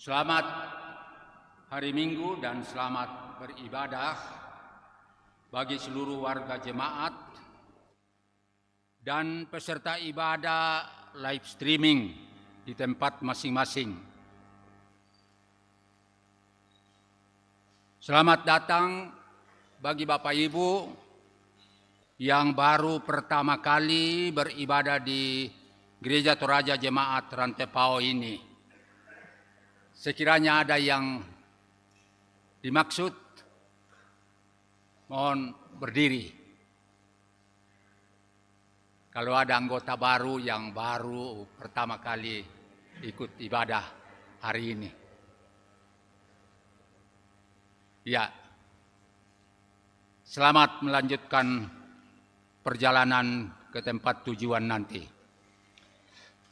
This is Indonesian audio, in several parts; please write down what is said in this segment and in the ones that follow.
Selamat hari Minggu dan selamat beribadah bagi seluruh warga jemaat dan peserta ibadah live streaming di tempat masing-masing. Selamat datang bagi Bapak Ibu yang baru pertama kali beribadah di Gereja Toraja Jemaat Rantepao ini. Sekiranya ada yang dimaksud, mohon berdiri. Kalau ada anggota baru yang baru pertama kali ikut ibadah hari ini. Ya, selamat melanjutkan perjalanan ke tempat tujuan nanti.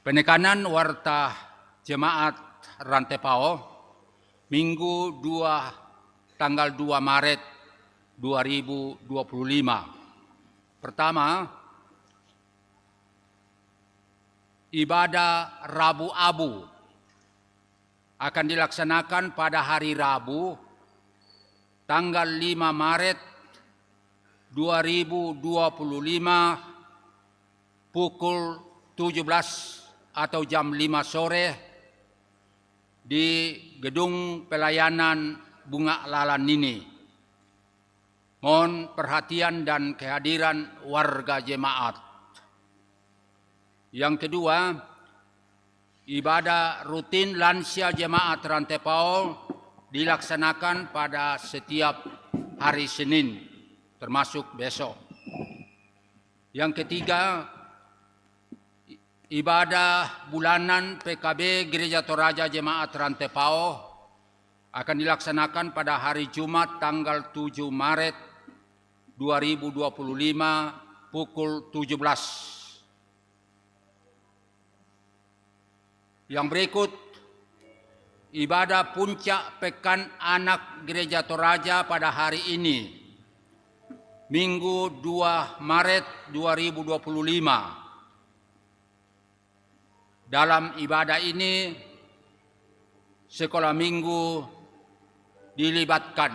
Penekanan warta jemaat Rantepao, Minggu tanggal 2 Maret 2025. Pertama, ibadah Rabu Abu akan dilaksanakan pada hari Rabu, tanggal 5 Maret 2025, pukul 17 atau jam 5 sore, di Gedung Pelayanan Bunga Lalan ini. Mohon perhatian dan kehadiran warga jemaat. Yang kedua, ibadah rutin lansia jemaat Rantepao dilaksanakan pada setiap hari Senin, termasuk besok. Yang ketiga, ibadah bulanan PKB Gereja Toraja Jemaat Rantepao akan dilaksanakan pada hari Jumat tanggal 7 Maret 2025 pukul 17. Yang berikut, ibadah puncak Pekan Anak Gereja Toraja pada hari ini, Minggu 2 Maret 2025. Dalam ibadah ini, sekolah minggu dilibatkan.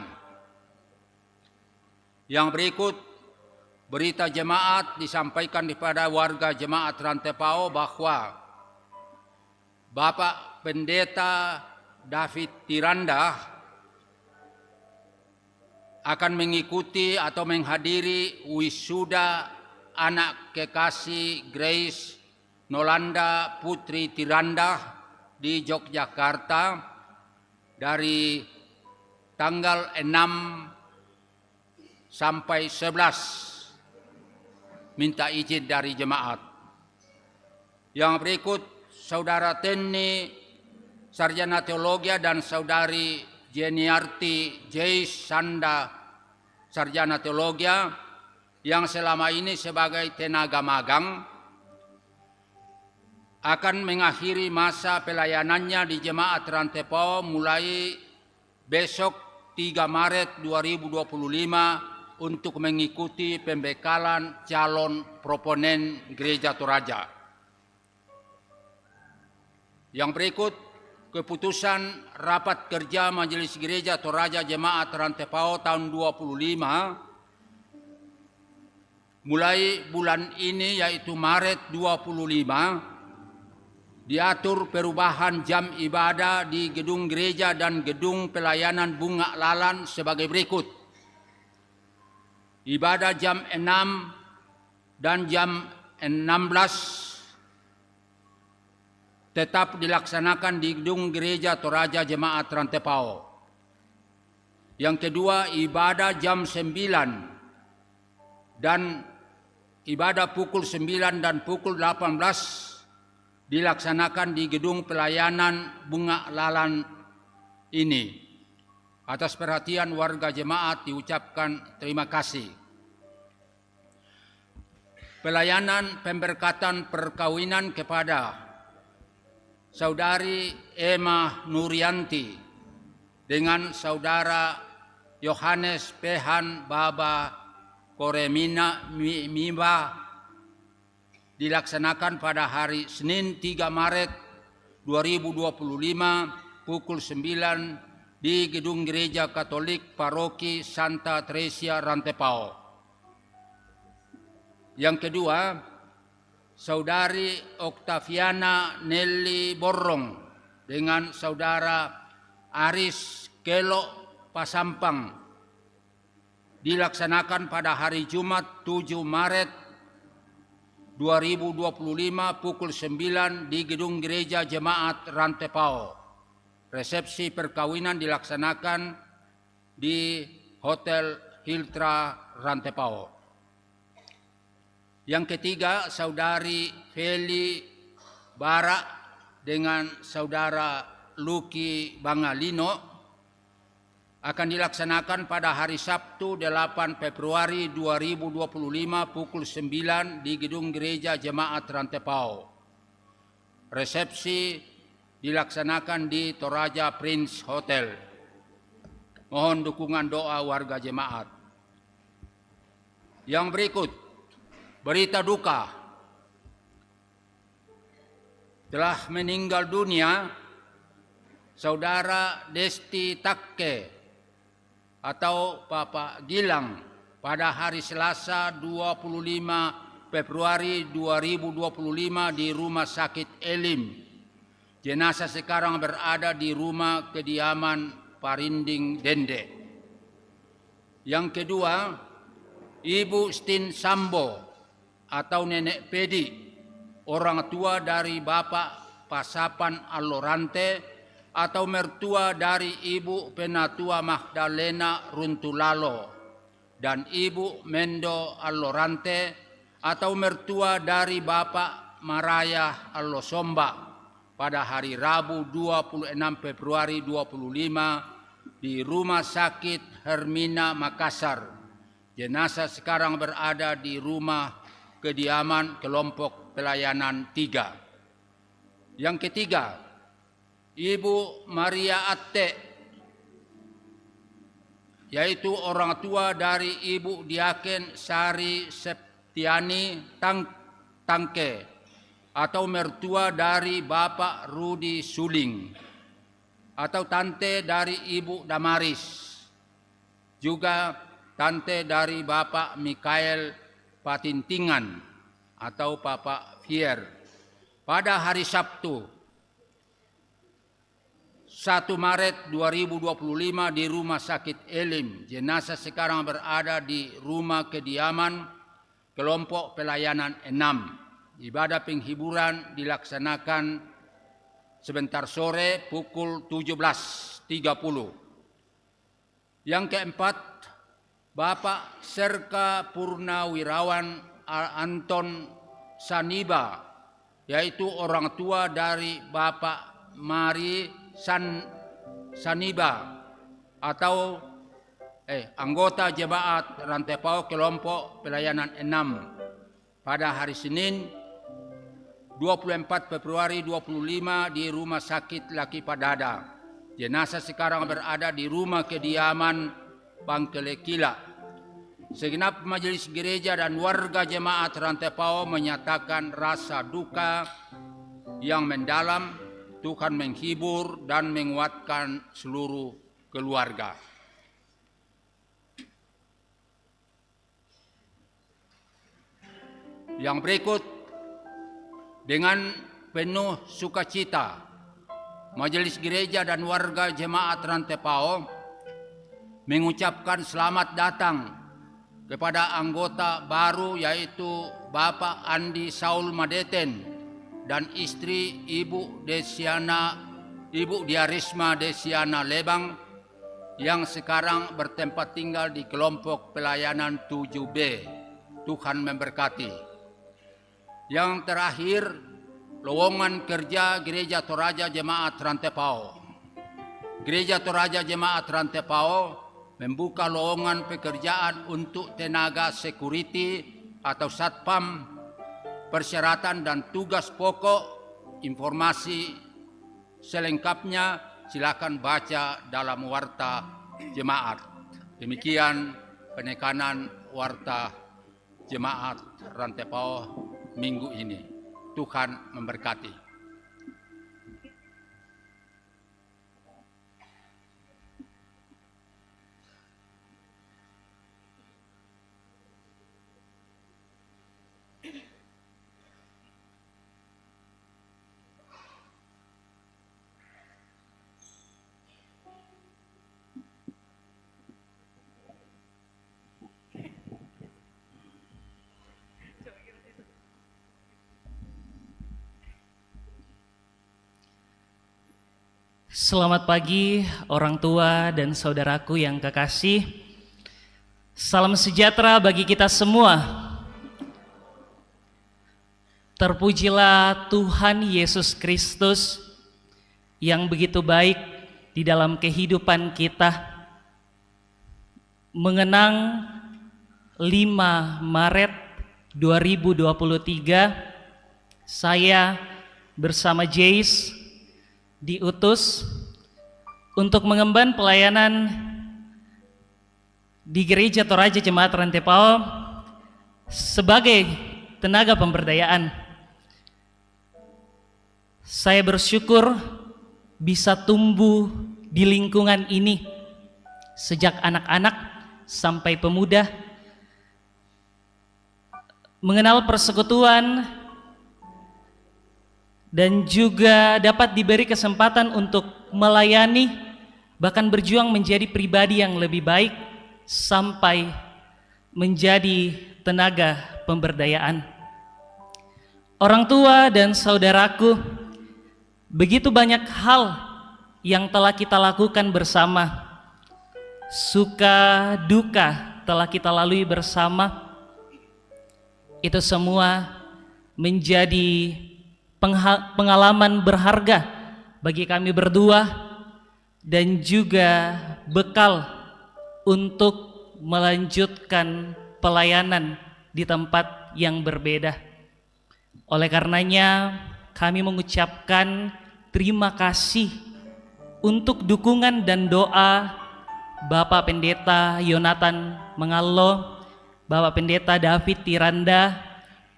Yang berikut, berita jemaat disampaikan kepada warga jemaat Rantepao bahwa Bapak Pendeta David Tiranda akan mengikuti atau menghadiri wisuda anak kekasih Grace Nolanda Putri Tiranda di Yogyakarta dari tanggal 6 sampai 11. Minta izin dari jemaat. Yang berikut, Saudara Tenny Sarjana Teologi dan Saudari Jeniarti J. Sanda Sarjana Teologi yang selama ini sebagai tenaga magang akan mengakhiri masa pelayanannya di Jemaat Rantepao mulai besok 3 Maret 2025 untuk mengikuti pembekalan calon proponen Gereja Toraja. Yang berikut, keputusan Rapat Kerja Majelis Gereja Toraja Jemaat Rantepao tahun 25 mulai bulan ini, yaitu Maret 25, diatur perubahan jam ibadah di gedung gereja dan gedung pelayanan Bunga Lalan sebagai berikut. Ibadah jam 6 dan jam 16 tetap dilaksanakan di gedung gereja Toraja Jemaat Rantepao. Yang kedua, ibadah jam 9 dan ibadah pukul 9 dan pukul 18 dilaksanakan di gedung pelayanan Bunga Lalan ini. Atas perhatian warga jemaat diucapkan terima kasih. Pelayanan pemberkatan perkawinan kepada Saudari Emma Nurianti dengan Saudara Yohanes Pehan Baba Koremina Mimba dilaksanakan pada hari Senin 3 Maret 2025 pukul 9 di Gedung Gereja Katolik Paroki Santa Tresia Rantepao. Yang kedua, Saudari Oktaviana Nelly Borrong dengan Saudara Aris Kelo Pasampang dilaksanakan pada hari Jumat 7 Maret 2025 pukul 9 di Gedung Gereja Jemaat Rantepao. Resepsi perkawinan dilaksanakan di Hotel Hiltra Rantepao. Yang ketiga, Saudari Feli Bara dengan Saudara Luki Bangalino akan dilaksanakan pada hari Sabtu 8 Februari 2025 pukul 9 di Gedung Gereja Jemaat Rantepao. Resepsi dilaksanakan di Toraja Prince Hotel. Mohon dukungan doa warga jemaat. Yang berikut, berita duka. Telah meninggal dunia Saudara Desti Takke atau Bapak Gilang pada hari Selasa 25 Februari 2025 di Rumah Sakit Elim. Jenazah sekarang berada di rumah kediaman Parinding Dende. Yang kedua, Ibu Stin Sambo atau Nenek Pedi, orang tua dari Bapak Pasapan Allorante atau mertua dari Ibu Penatua Magdalena Runtulalo dan Ibu Mendo Allorante atau mertua dari Bapak Maraya Allosomba pada hari Rabu 26 Februari 2025 di Rumah Sakit Hermina Makassar. Jenazah sekarang berada di rumah kediaman kelompok pelayanan 3. Yang ketiga, Ibu Maria Atte, yaitu orang tua dari Ibu Diaken Sari Septiani Tangke atau mertua dari Bapak Rudi Suling atau tante dari Ibu Damaris, juga tante dari Bapak Mikael Patintingan atau Bapak Fier pada hari Sabtu 1 Maret 2025 di Rumah Sakit Elim. Jenazah sekarang berada di rumah kediaman kelompok pelayanan 6. Ibadah penghiburan dilaksanakan sebentar sore pukul 17.30. Yang keempat, Bapak Serka Purnawirawan Anton Saniba, yaitu orang tua dari Bapak Mari Saniba atau anggota jemaat Rantepao kelompok pelayanan 6 pada hari Senin 24 Februari 2025 di Rumah Sakit Laki Padada. Jenazah sekarang berada di rumah kediaman Bangkelekila. Segenap majelis gereja dan warga jemaat Rantepao menyatakan rasa duka yang mendalam. Tuhan menghibur dan menguatkan seluruh keluarga. Yang berikut, dengan penuh sukacita, majelis gereja dan warga jemaat Rantepao mengucapkan selamat datang kepada anggota baru yaitu Bapak Andi Saul Madeten dan istri Ibu Diarisma Desiana Lebang yang sekarang bertempat tinggal di kelompok pelayanan 7B. Tuhan memberkati. Yang terakhir, lowongan kerja Gereja Toraja Jemaat Rantepao. Gereja Toraja Jemaat Rantepao membuka lowongan pekerjaan untuk tenaga security atau satpam. Persyaratan dan tugas pokok, informasi selengkapnya silakan baca dalam warta jemaat. Demikian penekanan warta jemaat Rantepao minggu ini. Tuhan memberkati. Selamat pagi orang tua dan saudaraku yang kekasih. Salam sejahtera bagi kita semua. Terpujilah Tuhan Yesus Kristus yang begitu baik di dalam kehidupan kita. Mengenang 5 Maret 2023, saya bersama Jais diutus untuk mengemban pelayanan di Gereja Toraja Jemaat Rantepao sebagai tenaga pemberdayaan. Saya bersyukur bisa tumbuh di lingkungan ini sejak anak-anak sampai pemuda, mengenal persekutuan, dan juga dapat diberi kesempatan untuk melayani, bahkan berjuang menjadi pribadi yang lebih baik sampai menjadi tenaga pemberdayaan. Orang tua dan saudaraku, begitu banyak hal yang telah kita lakukan bersama, suka duka telah kita lalui bersama. Itu semua menjadi pengalaman berharga bagi kami berdua dan juga bekal untuk melanjutkan pelayanan di tempat yang berbeda. Oleh karenanya kami mengucapkan terima kasih untuk dukungan dan doa Bapak Pendeta Yonatan Mengallo, Bapak Pendeta David Tiranda,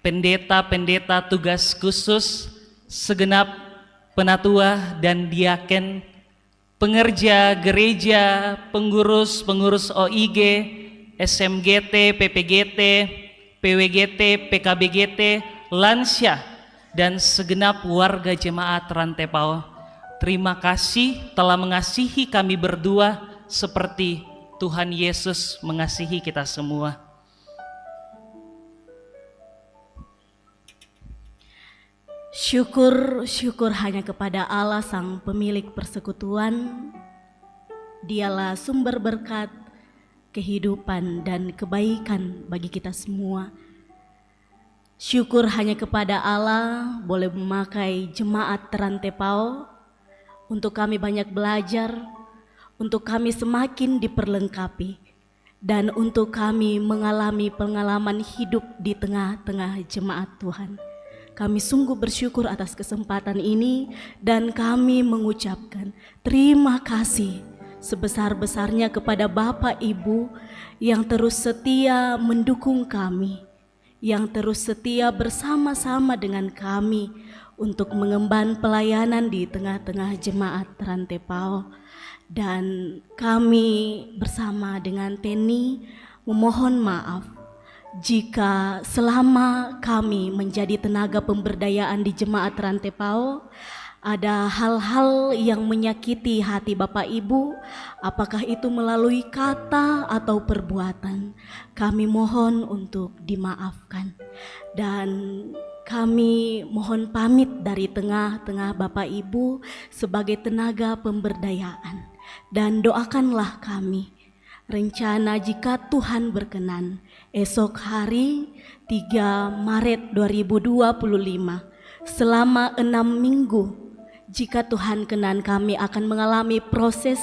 pendeta-pendeta tugas khusus, segenap penatua dan diaken, pengerja gereja, pengurus OIG, SMGT, PPGT, PWGT, PKBGT, lansia, dan segenap warga jemaat Rantepao. Terima kasih telah mengasihi kami berdua seperti Tuhan Yesus mengasihi kita semua. Syukur hanya kepada Allah Sang Pemilik Persekutuan. Dialah sumber berkat, kehidupan dan kebaikan bagi kita semua. Syukur hanya kepada Allah boleh memakai jemaat Rantepao untuk kami banyak belajar, untuk kami semakin diperlengkapi, dan untuk kami mengalami pengalaman hidup di tengah-tengah jemaat Tuhan. Kami sungguh bersyukur atas kesempatan ini dan kami mengucapkan terima kasih sebesar-besarnya kepada Bapak Ibu yang terus setia mendukung kami, yang terus setia bersama-sama dengan kami untuk mengemban pelayanan di tengah-tengah jemaat Rantepao. Dan kami bersama dengan Teni memohon maaf jika selama kami menjadi tenaga pemberdayaan di jemaat Rantepao ada hal-hal yang menyakiti hati Bapak Ibu, apakah itu melalui kata atau perbuatan, kami mohon untuk dimaafkan. Dan kami mohon pamit dari tengah-tengah Bapak Ibu sebagai tenaga pemberdayaan, dan doakanlah kami rencana jika Tuhan berkenan esok hari 3 Maret 2025 selama 6 minggu, jika Tuhan kenan kami akan mengalami proses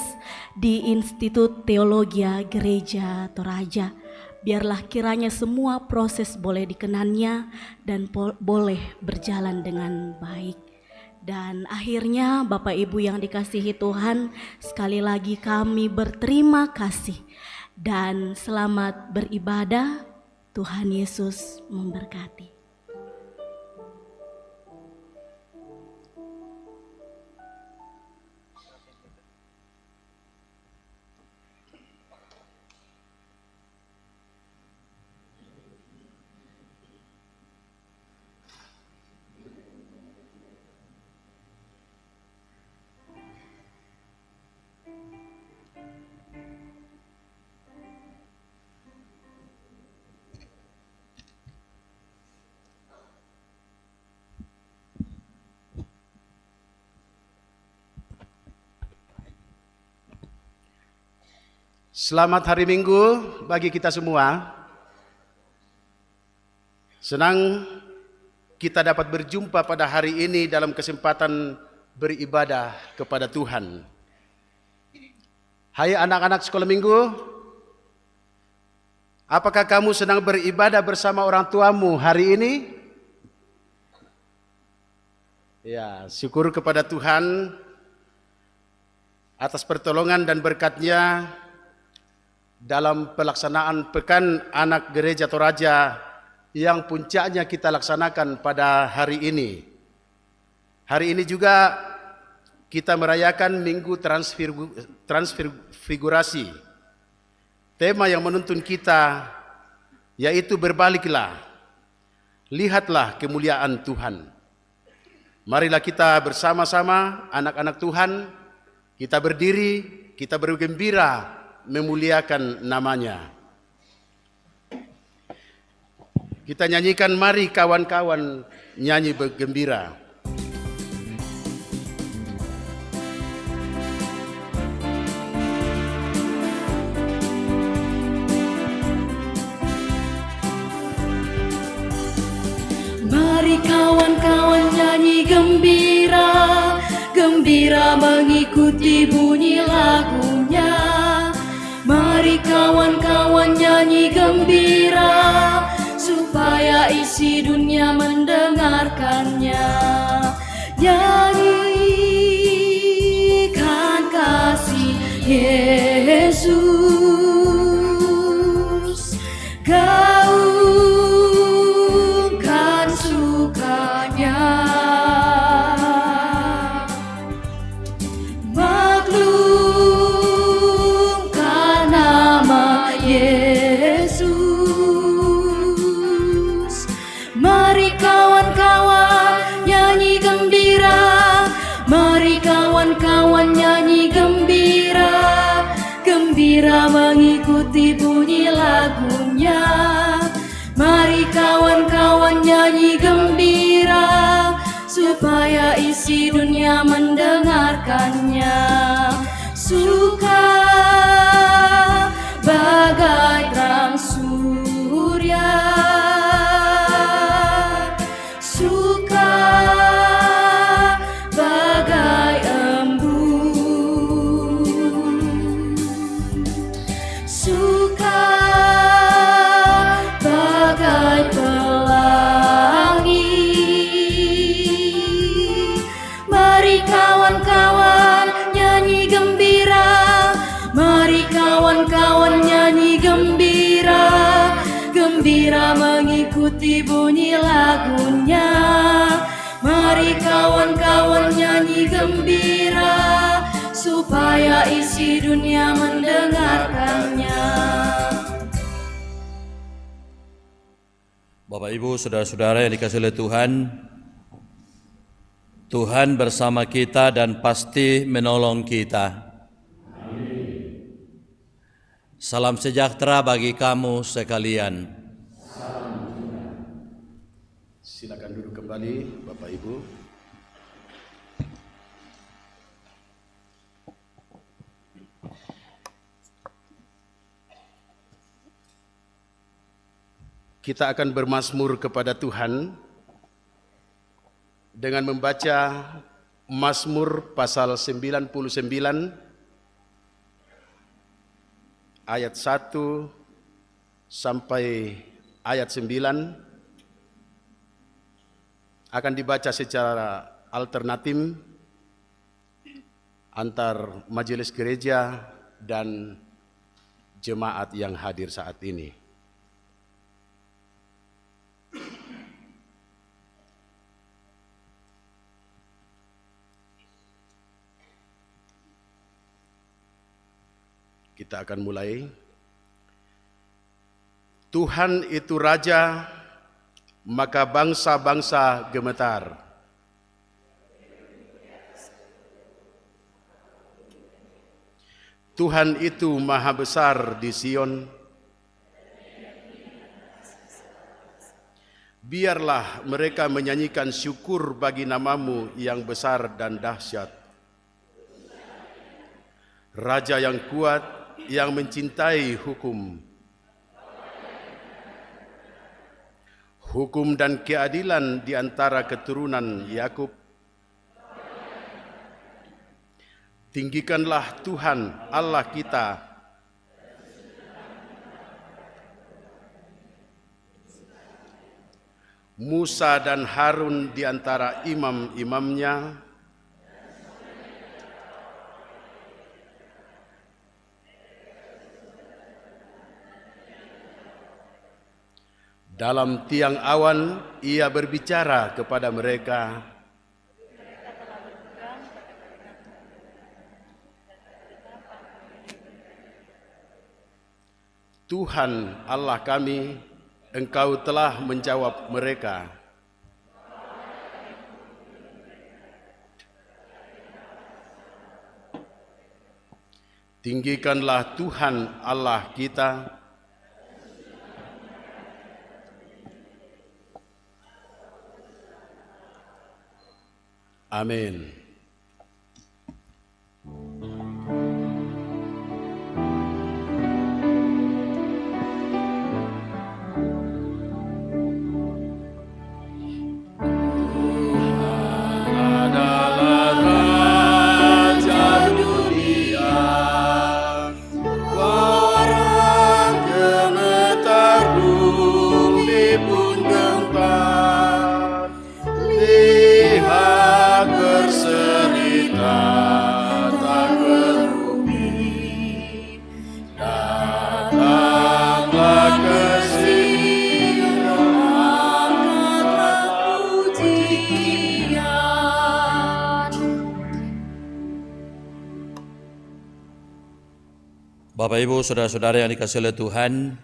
di Institut Teologia Gereja Toraja. Biarlah kiranya semua proses boleh dikenannya dan boleh berjalan dengan baik. Dan akhirnya Bapak Ibu yang dikasihi Tuhan, sekali lagi kami berterima kasih dan selamat beribadah. Tuhan Yesus memberkati. Selamat hari Minggu bagi kita semua. Senang kita dapat berjumpa pada hari ini dalam kesempatan beribadah kepada Tuhan. Hai anak-anak sekolah minggu, apakah kamu sedang beribadah bersama orang tuamu hari ini? Ya, syukur kepada Tuhan atas pertolongan dan berkat-Nya dalam pelaksanaan Pekan Anak Gereja Toraja yang puncaknya kita laksanakan pada hari ini. Hari ini juga kita merayakan Minggu Transfigurasi. Tema yang menuntun kita yaitu berbaliklah, lihatlah kemuliaan Tuhan. Marilah kita bersama-sama anak-anak Tuhan, kita berdiri, kita bergembira memuliakan namanya. Kita nyanyikan, mari kawan-kawan nyanyi bergembira. Mari kawan-kawan nyanyi gembira, gembira mengikuti bunyi lagunya. Mari kawan-kawan nyanyi gembira, supaya isi dunia mendengarkannya. Nyanyikan kasih Yesus, gaungkan sukanya, maklumkan nama Yesus. Mari kawan-kawan nyanyi gembira, mari kawan-kawan nyanyi gembira, gembira mengikuti bunyi lagunya. Mari kawan-kawan nyanyi gembira, supaya isi dunia mendengarkannya. Suka bagai terang surya, suka bagai embun, suka bagai pelangi. Mari kawan-kawan nyanyi gembira, mari kawan-kawan nyanyi gembira, gembira mengikuti bunyi lagunya. Mari kawan-kawan nyanyi gembira, supaya isi dunia mendengarkannya. Bapak Ibu, saudara-saudara yang dikasihi oleh Tuhan, Tuhan bersama kita dan pasti menolong kita. Salam sejahtera bagi kamu sekalian. Silakan duduk kembali Bapak Ibu. Kita akan bermazmur kepada Tuhan dengan membaca Mazmur pasal 99 ayat 1 sampai ayat 9. Akan dibaca secara alternatif antar majelis gereja dan jemaat yang hadir saat ini. Kita akan mulai. Tuhan itu Raja, maka bangsa-bangsa gemetar. Tuhan itu maha besar di Sion. Biarlah mereka menyanyikan syukur bagi namamu yang besar dan dahsyat. Raja yang kuat, yang mencintai hukum. Hukum dan keadilan di antara keturunan Yakub. Tinggikanlah Tuhan Allah kita Musa dan Harun di antara imam-imamnya, dalam tiang awan ia berbicara kepada mereka. Tuhan Allah kami, Engkau telah menjawab mereka. Tinggikanlah Tuhan Allah kita. Amin. Bapak Ibu, saudara-saudara yang dikasihi oleh Tuhan,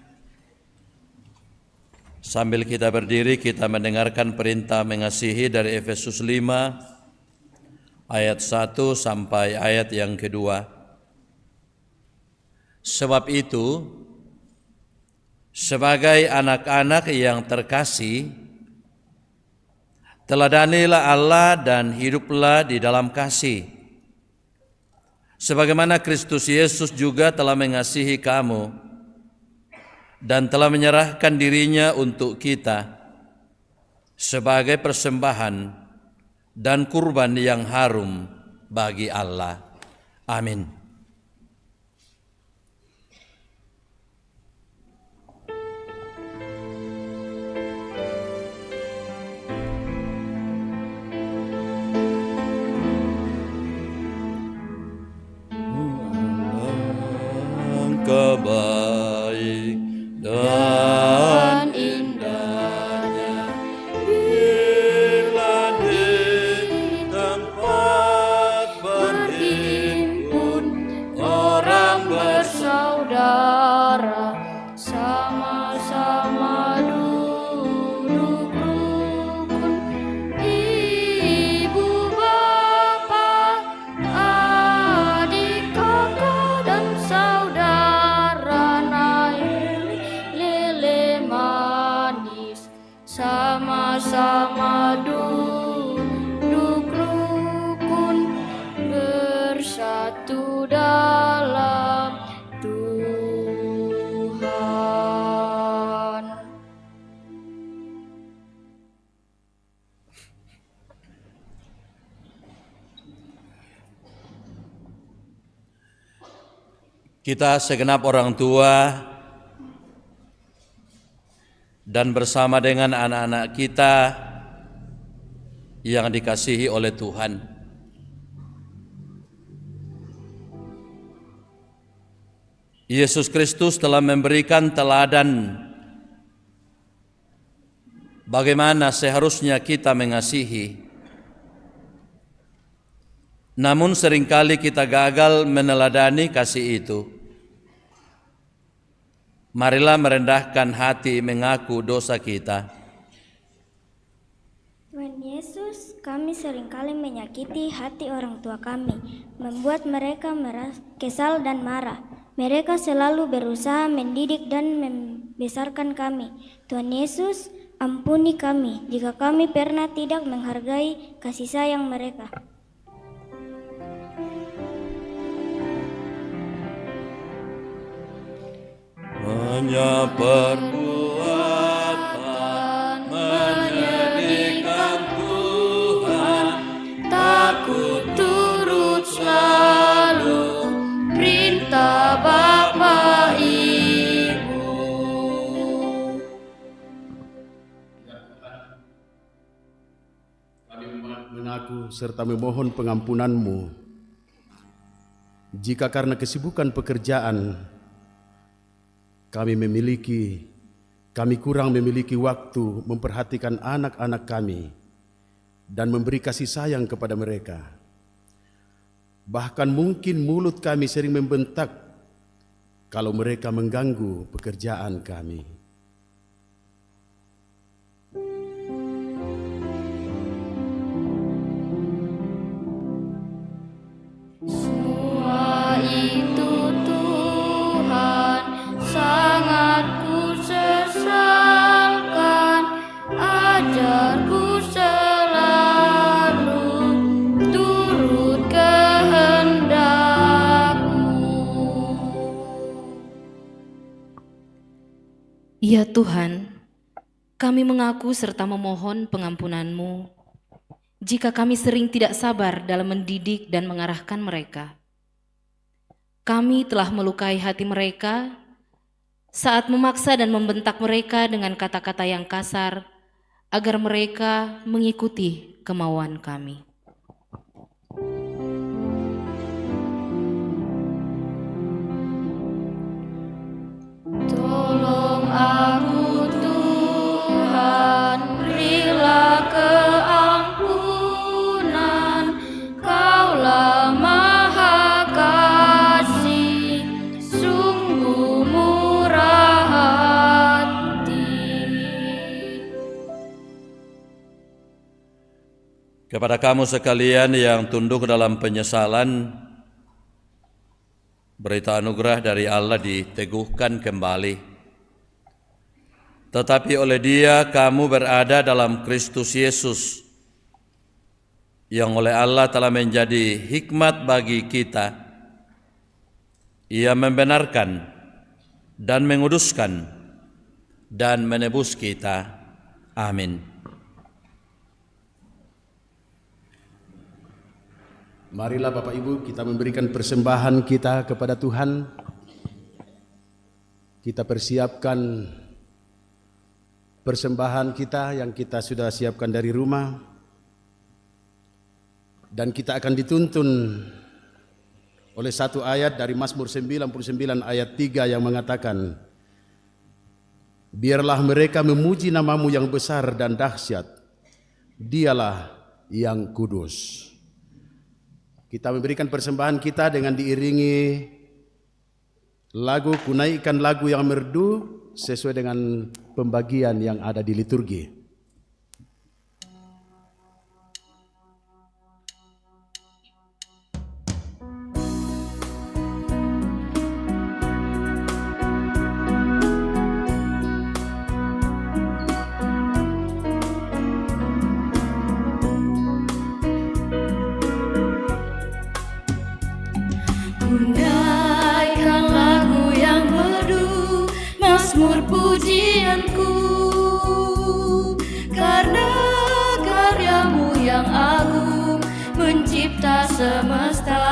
sambil kita berdiri kita mendengarkan perintah mengasihi dari Efesus 5 ayat 1 sampai ayat yang kedua. Sebab itu, sebagai anak-anak yang terkasih, teladanilah Allah dan hiduplah di dalam kasih. Sebagaimana Kristus Yesus juga telah mengasihi kamu dan telah menyerahkan dirinya untuk kita sebagai persembahan dan kurban yang harum bagi Allah. Amin. Kebaik dan indahnya bila di tempat berhimpun orang bersaudara, sama-sama duduk rukun, ibu bapa, adik kakak dan saudara, naik lele manis, sama-sama duduk rukun, bersatu dalam Tuhan. Kita segenap orang tua dan bersama dengan anak-anak kita yang dikasihi oleh Tuhan, Yesus Kristus telah memberikan teladan bagaimana seharusnya kita mengasihi. Namun seringkali kita gagal meneladani kasih itu. Marilah merendahkan hati mengaku dosa kita. Tuhan Yesus, kami seringkali menyakiti hati orang tua kami, membuat mereka kesal dan marah. Mereka selalu berusaha mendidik dan membesarkan kami. Tuhan Yesus, ampuni kami jika kami pernah tidak menghargai kasih sayang mereka. hanya perbuatan menyedihkan Tuhan, takut turut selalu perintah Bapa Ibu. Kami mengaku serta memohon pengampunan-Mu jika karena kesibukan pekerjaan kami kurang memiliki waktu memperhatikan anak-anak kami dan memberi kasih sayang kepada mereka. Bahkan mungkin mulut kami sering membentak kalau mereka mengganggu pekerjaan kami. Semua itu Tuhan sangat kusesalkan, ajarku selalu turut kehendak-Mu. Ya Tuhan, kami mengaku serta memohon pengampunan-Mu jika kami sering tidak sabar dalam mendidik dan mengarahkan mereka. Kami telah melukai hati mereka saat memaksa dan membentak mereka dengan kata-kata yang kasar agar mereka mengikuti kemauan kami. Tolong aku Tuhan, berilah keampunan, Kaulah Maha Kasih, sungguh murah hati. Kepada kamu sekalian yang tunduk dalam penyesalan, berita anugerah dari Allah diteguhkan kembali. Tetapi oleh Dia kamu berada dalam Kristus Yesus, yang oleh Allah telah menjadi hikmat bagi kita. Ia membenarkan dan menguduskan dan menebus kita. Amin. Marilah Bapak Ibu kita memberikan persembahan kita kepada Tuhan. Kita persiapkan persembahan kita yang kita sudah siapkan dari rumah. Dan kita akan dituntun oleh satu ayat dari Mazmur 99 ayat 3 yang mengatakan, biarlah mereka memuji nama-Mu yang besar dan dahsyat, Dialah yang kudus. Kita memberikan persembahan kita dengan diiringi lagu Kunaikan Lagu yang Merdu sesuai dengan pembagian yang ada di liturgi. Kunaikan lagu yang merdu, mazmur pujianku, karena karya-Mu yang agung mencipta semesta.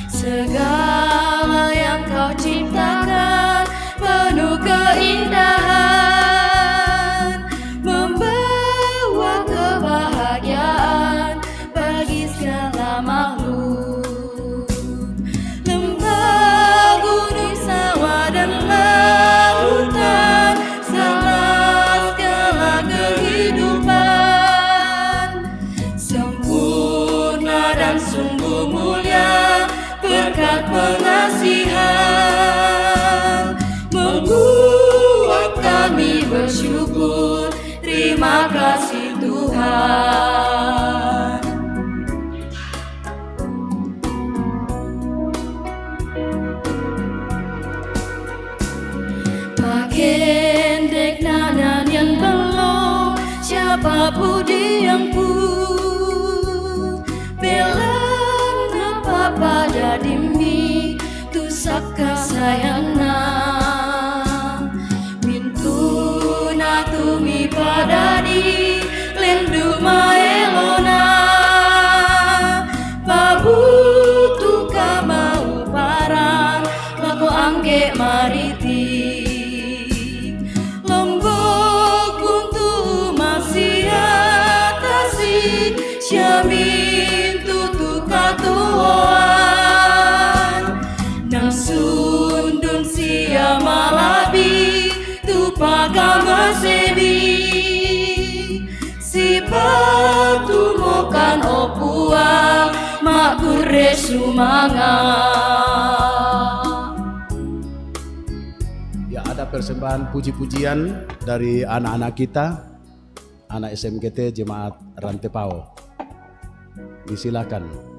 Segala yang Kau ciptakan penuh keindahan, membawa kebahagiaan bagi segala makhluk. Lautan, segala kehidupan, sempurna dan sungguh mulia berkat pengasihan, membuat kami bersyukur. Terima kasih Tuhan. Kendek nanan yang belum siapa budi yang pun belang apa pada dimi tu saka sayang. Siamin tutu katuan Nang sundun sia malabi Tu pagama sebi Si batu mokan opua Mak kure sumanga Ya, ada persembahan puji-pujian dari anak-anak kita, anak SMGT Jemaat Rantepao. Disilakan.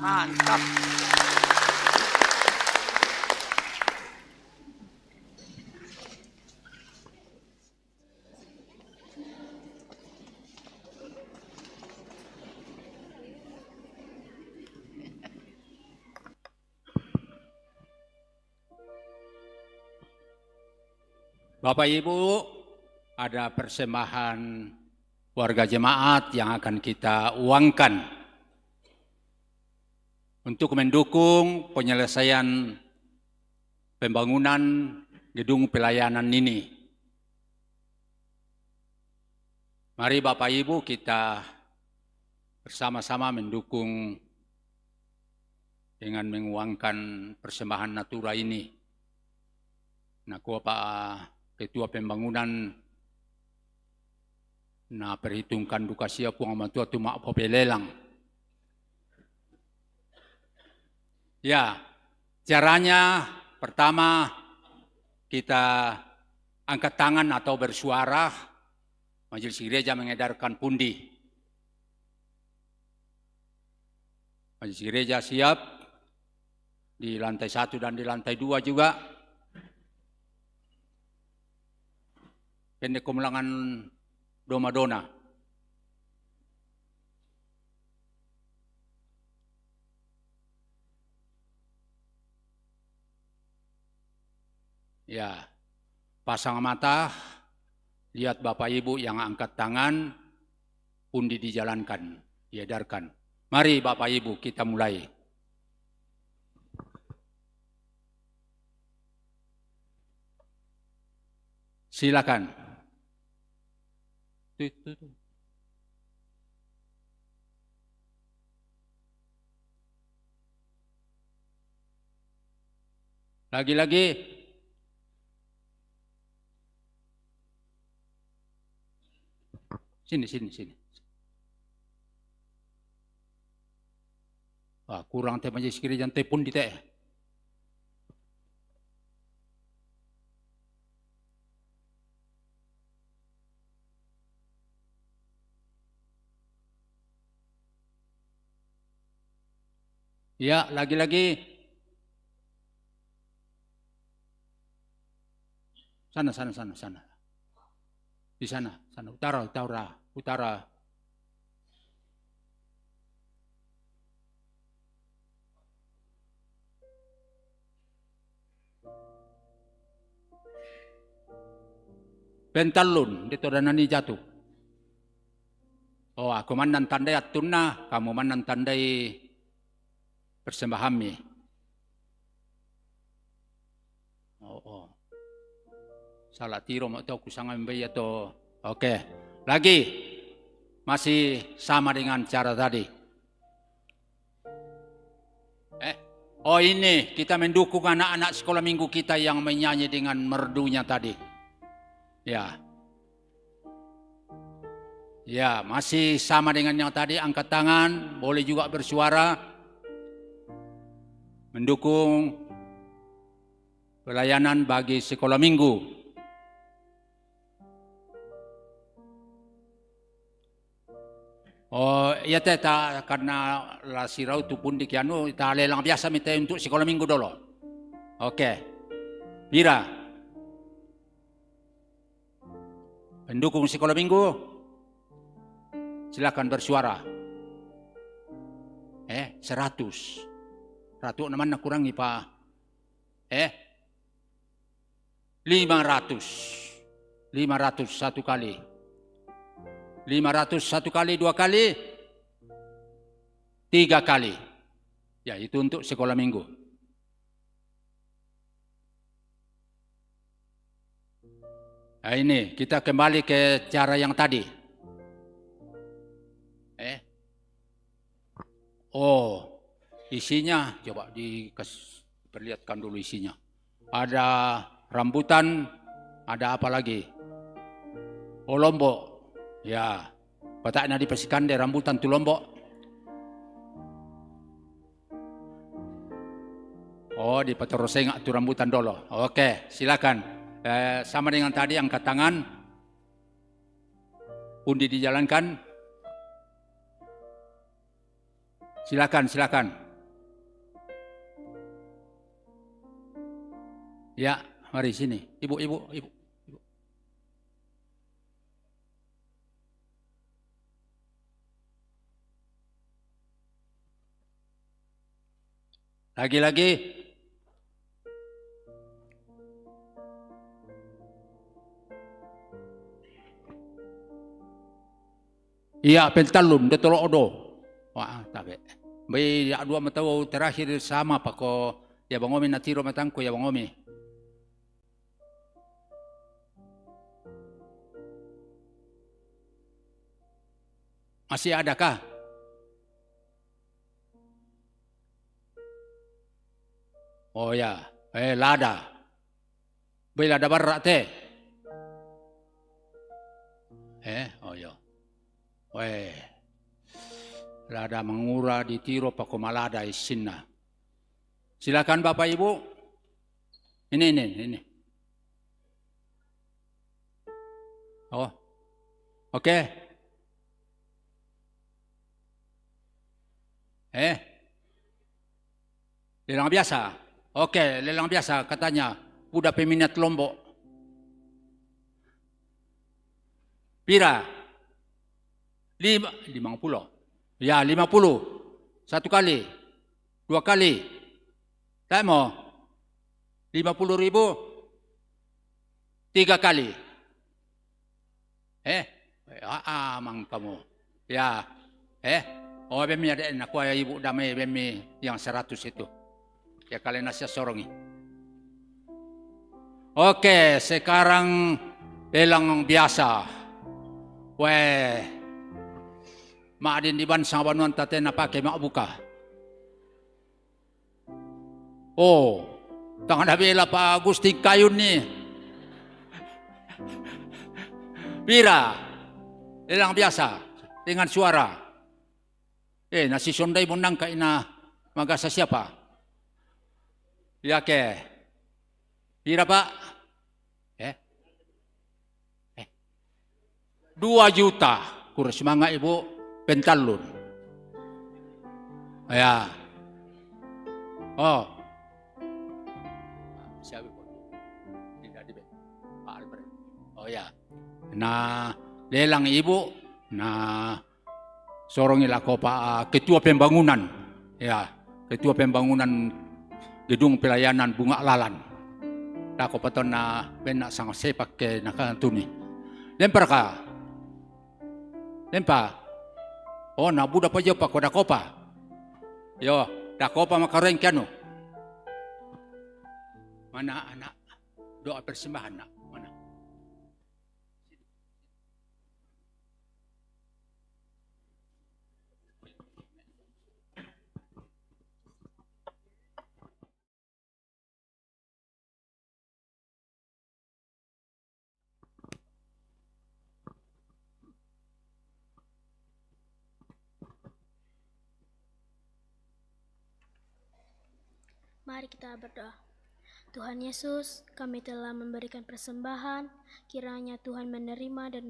Mantap. Bapak Ibu, ada persembahan warga jemaat yang akan kita uangkan untuk mendukung penyelesaian pembangunan gedung pelayanan ini. Mari Bapak Ibu kita bersama-sama mendukung dengan menguangkan persembahan natura ini. Nah, Pak Ketua Pembangunan na perhitungkan duka sia puang matua tu mak popelelang. Ya, caranya pertama kita angkat tangan atau bersuara, majelis gereja mengedarkan pundi. Majelis gereja siap di lantai 1 dan di lantai 2 juga. Pendek kemulangan Doma-Dona. Ya, pasang mata, lihat Bapak Ibu yang angkat tangan, pundi dijalankan, diedarkan. Mari Bapak Ibu kita mulai. Silakan. Lagi-lagi. Sini. Wah, kurang teh majelis gereja teh pun di teh. Ya, lagi-lagi. Sana. Di sana, utara. Pentalun, dito dan nani jatuh. Oh, aku mandan tandai atuna, kamu mandan tandai persembahan mi. Oh. Salah tiro mo to kusangan mbay to. Oke. Lagi. Masih sama dengan cara tadi. Oh ini kita mendukung anak-anak sekolah minggu kita yang menyanyi dengan merdunya tadi. Ya. Ya, masih sama dengan yang tadi, angkat tangan, boleh juga bersuara. Mendukung pelayanan bagi sekolah minggu. Oh, iya teh karena la sirau tu pun di kianu ta lelang biasa minta untuk sekolah minggu dulu. Oke. Pira. Pendukung sekolah minggu. Silakan bersuara. 100. 100 namanya kurangi Pak. 500. 500 satu kali. 500 satu kali, 2 kali, 3 kali. Ya, itu untuk sekolah minggu. Nah, ini kita kembali ke cara yang tadi. Oh, isinya coba diperlihatkan dulu isinya. Ada rambutan, ada apa lagi? Oh, lombok. Ya, pataknya dipasikan deh rambutan tu lombok. Oh, di patorosengak tu rambutan dulu. Oke, silakan. Sama dengan tadi, angkat tangan. Undi dijalankan. Silakan. Ya, mari sini. Ibu. Lagi-lagi. Iya, pentalun, detolo odo. Wah, tabe. Bayi ya dua matau terakhir sama pak ko ya bangomi natiro matangko ya bangomi. Masih adakah? Oh ya, lada. Bayi lada barat teh. Oh ya. Lada mengura di tiro pako malada isinna. Silakan Bapak Ibu. Ini. Oh. Oke. Lelang biasa. Oke, lelang biasa katanya. Udah peminat Lombok. Pira? 50. Ya, 50. 1 kali. 2 kali. Tak mau? 50.000. 3 kali. Mang kamu. Ya. Oh, bemi ada aku ya ibu damai bemi yang 100 itu. Ya kalian nasi sorongi. Oke, sekarang lelang biasa. Mak adin di ban sama banuan tatena pakai mak buka. Oh, tangan dah bela Pak Agusti Kayun ni. Pira, lelang biasa dengan suara. Nasi sondai menang ka ina magasa siapa? Ya ke. Pira Pak? 2 juta. Kurang semangat Ibu. Pentalun. Ya. Oh. Siapa pun. Tidak di Pak Albert. Oh ya. Nah, lelang Ibu. Nah, sorongilah ko Pak Ketua Pembangunan. Ya, Ketua Pembangunan Gedung Pelayanan Bunga Lalan. Dako paton na benak sang sepak ke nakantuni. Lempar ka. Lempar. Oh, na budak pa jo pa ko dakopa. Yo, dakopa makareng kano. Mana anak doa persembahan nak? Mana? Mari kita berdoa. Tuhan Yesus, kami telah memberikan persembahan, kiranya Tuhan menerima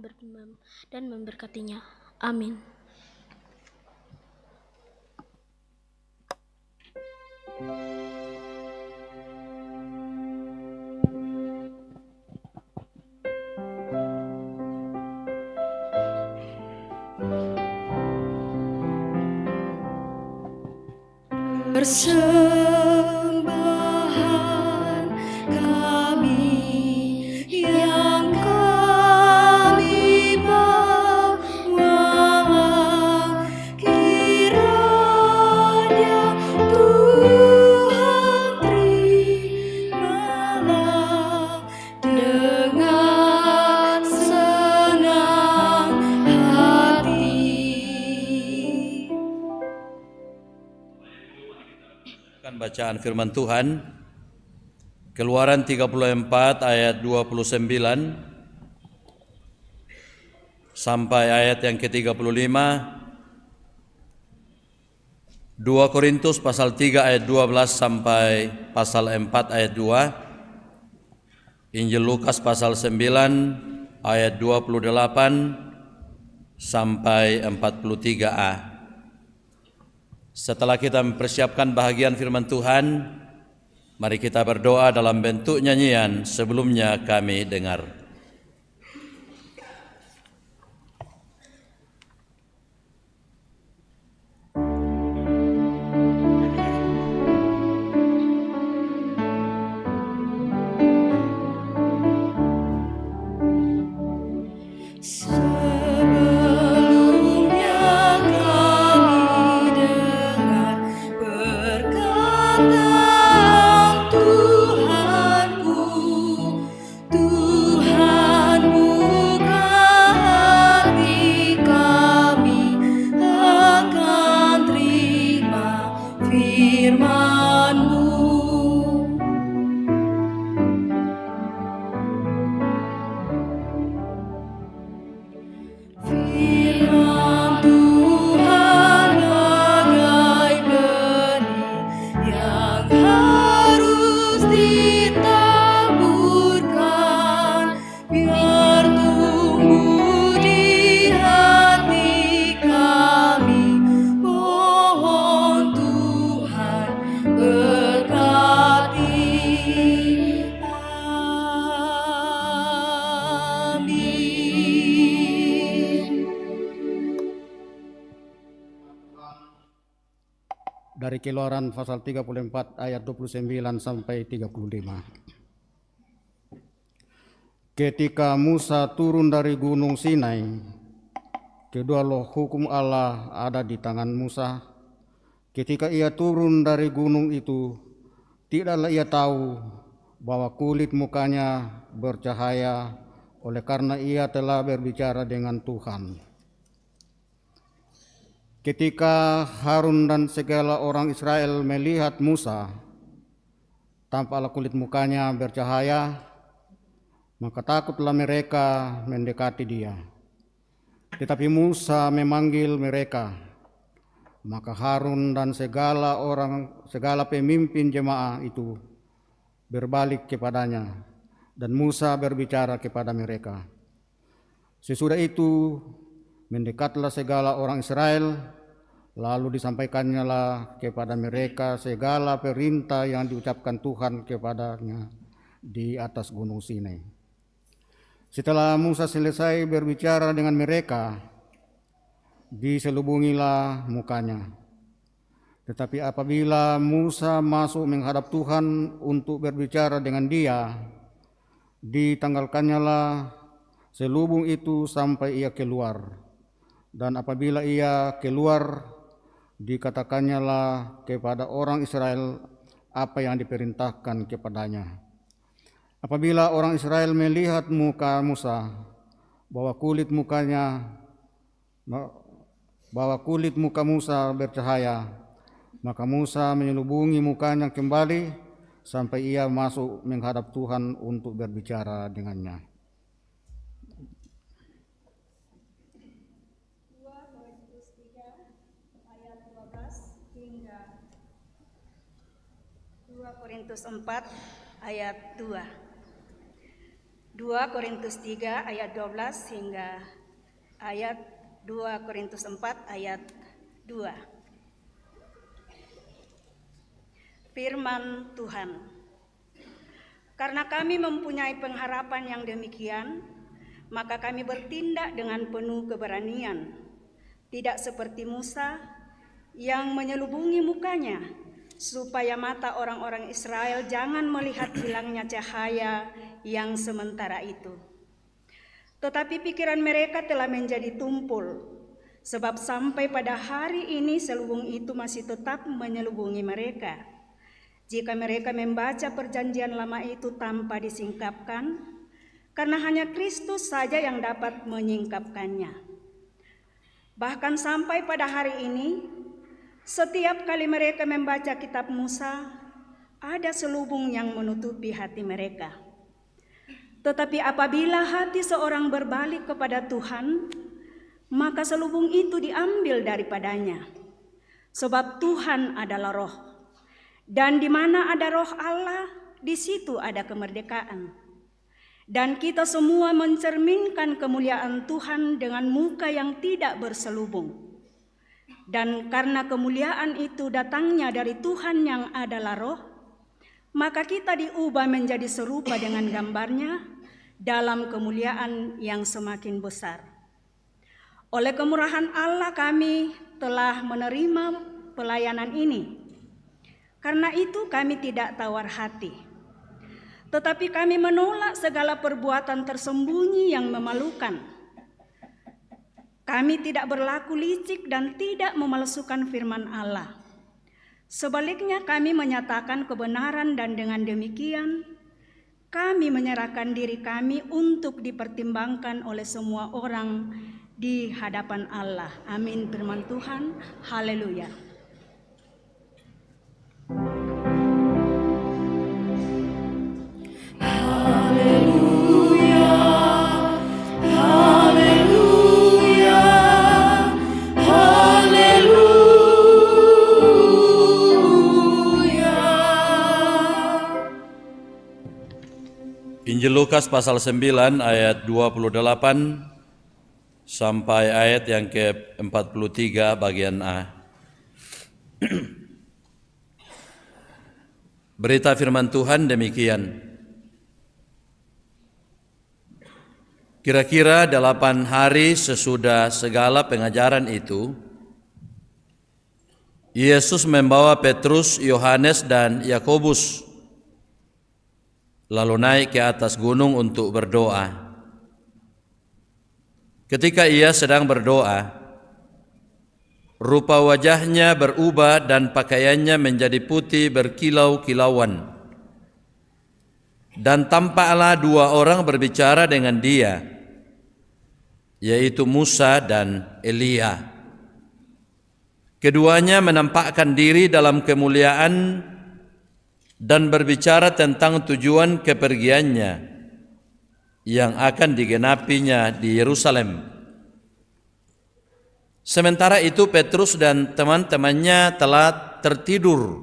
dan memberkatinya. Amin. Persembahan kami yang kami bawa, kiranya Tuhan terimalah dengan senang hati. Bacaan firman Tuhan Keluaran 34 ayat 29 sampai ayat yang ke-35, 2 Korintus pasal 3 ayat 12 sampai pasal 4 ayat 2, Injil Lukas pasal 9 ayat 28 sampai 43a. Setelah kita mempersiapkan bahagian firman Tuhan, Mari kita berdoa dalam bentuk nyanyian, sebelumnya kami dengar. Dari Keluaran pasal 34 ayat 29 sampai 35. Ketika Musa turun dari gunung Sinai, kedua loh hukum Allah ada di tangan Musa. Ketika ia turun dari gunung itu, tidaklah ia tahu bahwa kulit mukanya bercahaya oleh karena ia telah berbicara dengan Tuhan. Ketika Harun dan segala orang Israel melihat Musa, tampaklah kulit mukanya bercahaya, maka takutlah mereka mendekati dia. Tetapi Musa memanggil mereka, maka Harun dan segala pemimpin jemaah itu berbalik kepadanya, dan Musa berbicara kepada mereka. Sesudah itu mendekatlah segala orang Israel, lalu disampaikannya kepada mereka segala perintah yang diucapkan Tuhan kepadanya di atas gunung Sinai. Setelah Musa selesai berbicara dengan mereka, diselubungilah mukanya. Tetapi apabila Musa masuk menghadap Tuhan untuk berbicara dengan dia, ditanggalkannya selubung itu sampai ia keluar. Dan apabila ia keluar, dikatakannya kepada orang Israel apa yang diperintahkan kepadanya. Apabila orang Israel melihat muka Musa, bahwa kulit muka Musa bercahaya, maka Musa menyelubungi mukanya kembali sampai ia masuk menghadap Tuhan untuk berbicara dengannya. 2 Korintus 4 ayat 2. 2 Korintus 3 ayat 12 hingga ayat 2 Korintus 4 ayat 2. Firman Tuhan. Karena kami mempunyai pengharapan yang demikian, maka kami bertindak dengan penuh keberanian, tidak seperti Musa yang menyelubungi mukanya, supaya mata orang-orang Israel jangan melihat hilangnya cahaya yang sementara itu. Tetapi pikiran mereka telah menjadi tumpul, sebab sampai pada hari ini selubung itu masih tetap menyelubungi mereka. Jika mereka membaca perjanjian lama itu tanpa disingkapkan, karena hanya Kristus saja yang dapat menyingkapkannya. Bahkan sampai pada hari ini, setiap kali mereka membaca kitab Musa, ada selubung yang menutupi hati mereka. Tetapi apabila hati seorang berbalik kepada Tuhan, maka selubung itu diambil daripadanya. Sebab Tuhan adalah Roh, dan di mana ada Roh Allah, di situ ada kemerdekaan. Dan kita semua mencerminkan kemuliaan Tuhan dengan muka yang tidak berselubung. Dan karena kemuliaan itu datangnya dari Tuhan yang adalah Roh, maka kita diubah menjadi serupa dengan gambarnya dalam kemuliaan yang semakin besar. Oleh kemurahan Allah kami telah menerima pelayanan ini. Karena itu kami tidak tawar hati. Tetapi kami menolak segala perbuatan tersembunyi yang memalukan. Kami tidak berlaku licik dan tidak memalsukan firman Allah. Sebaliknya kami menyatakan kebenaran dan dengan demikian kami menyerahkan diri kami untuk dipertimbangkan oleh semua orang di hadapan Allah. Amin. Firman Tuhan. Haleluya. Injil Lukas pasal 9 ayat 28 sampai ayat yang ke-43 bagian A. Berita firman Tuhan demikian. Kira-kira 8 hari sesudah segala pengajaran itu, Yesus membawa Petrus, Yohanes, dan Yakobus lalu naik ke atas gunung untuk berdoa. Ketika ia sedang berdoa, rupa wajahnya berubah dan pakaiannya menjadi putih berkilau-kilauan. Dan tampaklah 2 orang berbicara dengan dia, yaitu Musa dan Elia. Keduanya menampakkan diri dalam kemuliaan dan berbicara tentang tujuan kepergiannya yang akan digenapinya di Yerusalem. Sementara itu Petrus dan teman-temannya telah tertidur,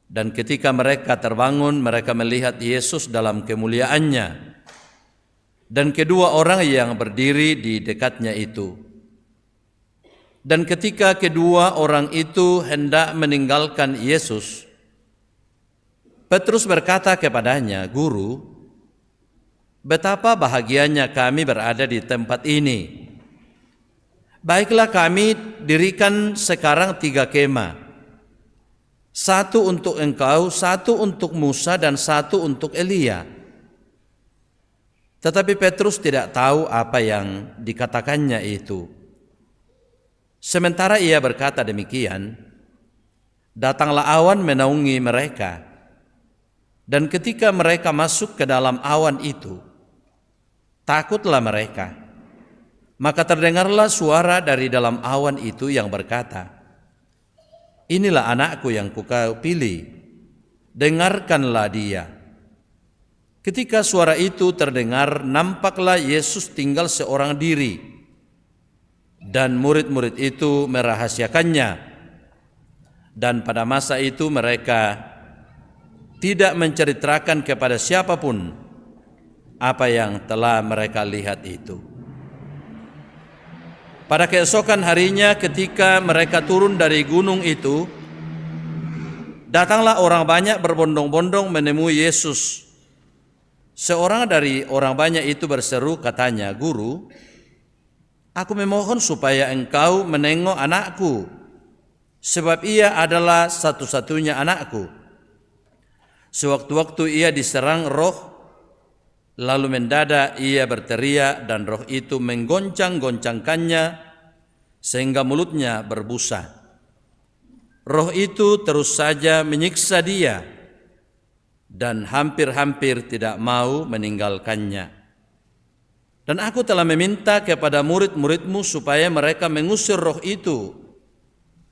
dan ketika mereka terbangun, mereka melihat Yesus dalam kemuliaannya dan kedua orang yang berdiri di dekatnya itu. Dan ketika kedua orang itu hendak meninggalkan Yesus, Petrus berkata kepadanya, "Guru, betapa bahagianya kami berada di tempat ini. Baiklah, kami dirikan sekarang 3 kemah. 1 untuk engkau, 1 untuk Musa, dan 1 untuk Elia." Tetapi Petrus tidak tahu apa yang dikatakannya itu. Sementara ia berkata demikian, datanglah awan menaungi mereka. Dan ketika mereka masuk ke dalam awan itu, takutlah mereka. Maka terdengarlah suara dari dalam awan itu yang berkata, "Inilah anakku yang kukau pilih, dengarkanlah dia." Ketika suara itu terdengar, nampaklah Yesus tinggal seorang diri, dan murid-murid itu merahasiakannya. Dan pada masa itu mereka tidak menceritakan kepada siapapun apa yang telah mereka lihat itu. Pada keesokan harinya ketika mereka turun dari gunung itu, datanglah orang banyak berbondong-bondong menemui Yesus. Seorang dari orang banyak itu berseru, katanya, "Guru, aku memohon supaya engkau menengok anakku, sebab ia adalah satu-satunya anakku. Sewaktu-waktu ia diserang roh, lalu mendadak ia berteriak dan roh itu menggoncang-goncangkannya sehingga mulutnya berbusa. Roh itu terus saja menyiksa dia dan hampir-hampir tidak mau meninggalkannya. Dan aku telah meminta kepada murid-muridmu supaya mereka mengusir roh itu,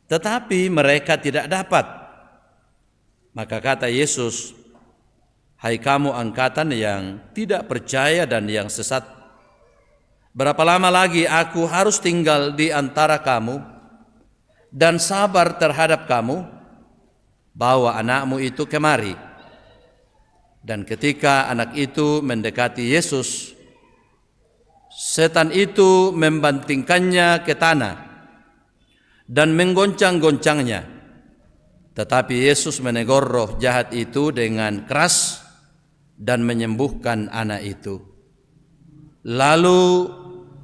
tetapi mereka tidak dapat." Maka kata Yesus, "Hai kamu angkatan yang tidak percaya dan yang sesat, berapa lama lagi aku harus tinggal di antara kamu dan sabar terhadap kamu? Bawa anakmu itu kemari." Dan ketika anak itu mendekati Yesus, setan itu membantingkannya ke tanah dan menggoncang-goncangnya. Tetapi Yesus menegur roh jahat itu dengan keras dan menyembuhkan anak itu. Lalu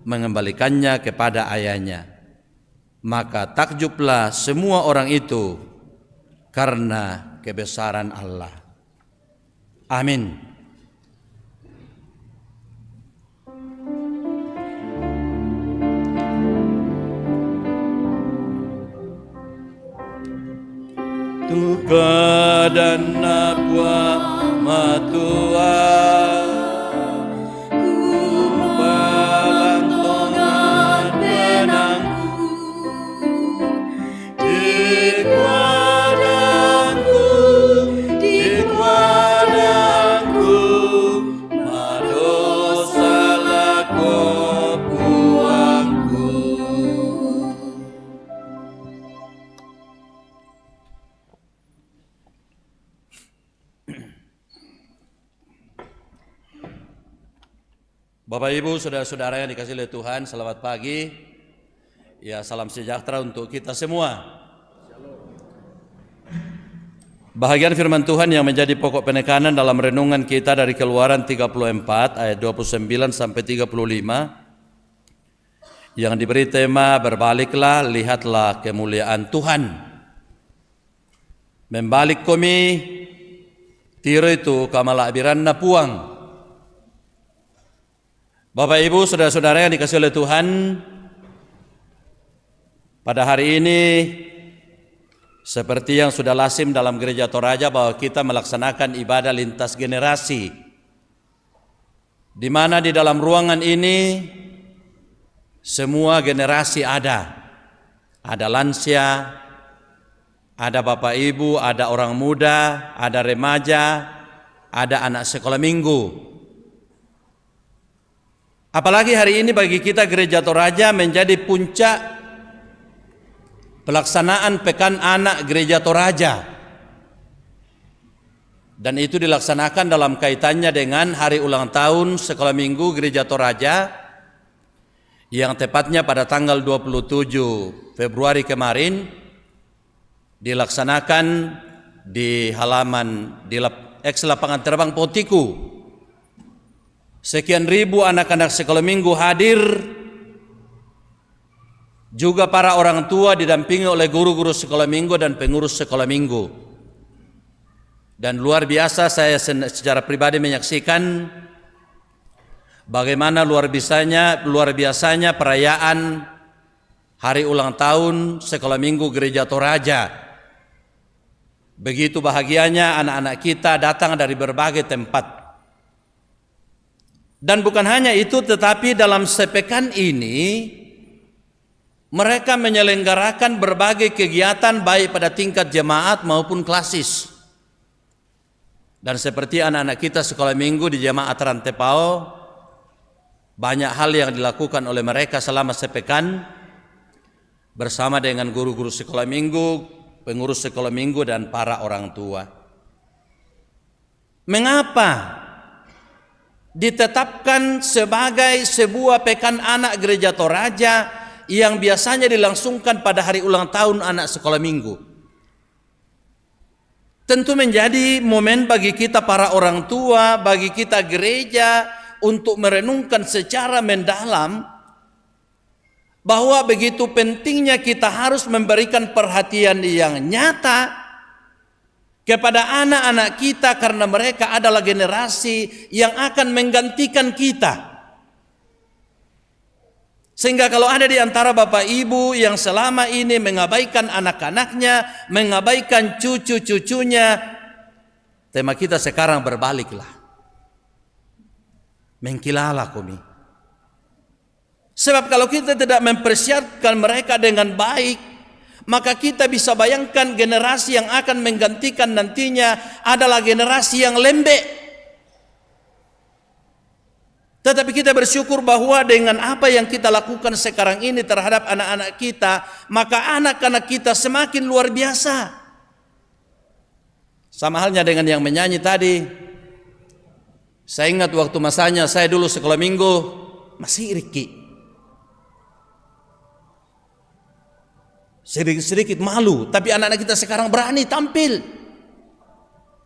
mengembalikannya kepada ayahnya. Maka takjublah semua orang itu karena kebesaran Allah. Amin. Tuka dan napwa matua kupalantongan benangku di kuadangku madosalah kopuangku. Bapak Ibu, saudara-saudara yang dikasihi oleh Tuhan, selamat pagi. Ya, salam sejahtera untuk kita semua. Bahagian firman Tuhan yang menjadi pokok penekanan dalam renungan kita dari Keluaran 34 ayat 29 sampai 35 yang diberi tema berbaliklah, lihatlah kemuliaan Tuhan. Membalik kami tiro itu kamalabiran na puang. Bapak Ibu, saudara-saudara yang dikasihi oleh Tuhan, pada hari ini seperti yang sudah lazim dalam Gereja Toraja bahwa kita melaksanakan ibadah lintas generasi, di mana di dalam ruangan ini semua generasi ada lansia, ada Bapak Ibu, ada orang muda, ada remaja, ada anak sekolah minggu. Apalagi hari ini bagi kita Gereja Toraja menjadi puncak pelaksanaan Pekan Anak Gereja Toraja. Dan itu dilaksanakan dalam kaitannya dengan hari ulang tahun Sekolah Minggu Gereja Toraja yang tepatnya pada tanggal 27 Februari kemarin dilaksanakan di halaman di eks lapangan terbang Potiku. Sekian ribu anak-anak sekolah minggu hadir, juga para orang tua didampingi oleh guru-guru sekolah minggu dan pengurus sekolah minggu. Dan luar biasa saya secara pribadi menyaksikan bagaimana luar biasanya perayaan hari ulang tahun sekolah minggu Gereja Toraja. Begitu bahagianya anak-anak kita datang dari berbagai tempat. Dan bukan hanya itu, tetapi dalam sepekan ini mereka menyelenggarakan berbagai kegiatan baik pada tingkat jemaat maupun klasis. Dan seperti anak-anak kita sekolah minggu di jemaat Rantepao, banyak hal yang dilakukan oleh mereka selama sepekan bersama dengan guru-guru sekolah minggu, pengurus sekolah minggu dan para orang tua. Mengapa ditetapkan sebagai sebuah Pekan Anak Gereja Toraja yang biasanya dilangsungkan pada hari ulang tahun anak sekolah minggu? Tentu menjadi momen bagi kita para orang tua, bagi kita gereja untuk merenungkan secara mendalam bahwa begitu pentingnya kita harus memberikan perhatian yang nyata kepada anak-anak kita karena mereka adalah generasi yang akan menggantikan kita. Sehingga kalau ada di antara Bapak Ibu yang selama ini mengabaikan anak-anaknya, mengabaikan cucu-cucunya, tema kita sekarang berbaliklah. Mengkilalah kami. Sebab kalau kita tidak mempersiapkan mereka dengan baik, maka kita bisa bayangkan generasi yang akan menggantikan nantinya adalah generasi yang lembek. Tetapi kita bersyukur bahwa dengan apa yang kita lakukan sekarang ini terhadap anak-anak kita, maka anak-anak kita semakin luar biasa. Sama halnya dengan yang menyanyi tadi. Saya ingat waktu masanya saya dulu sekolah minggu, masih Riki. sedikit malu, tapi anak-anak kita sekarang berani tampil.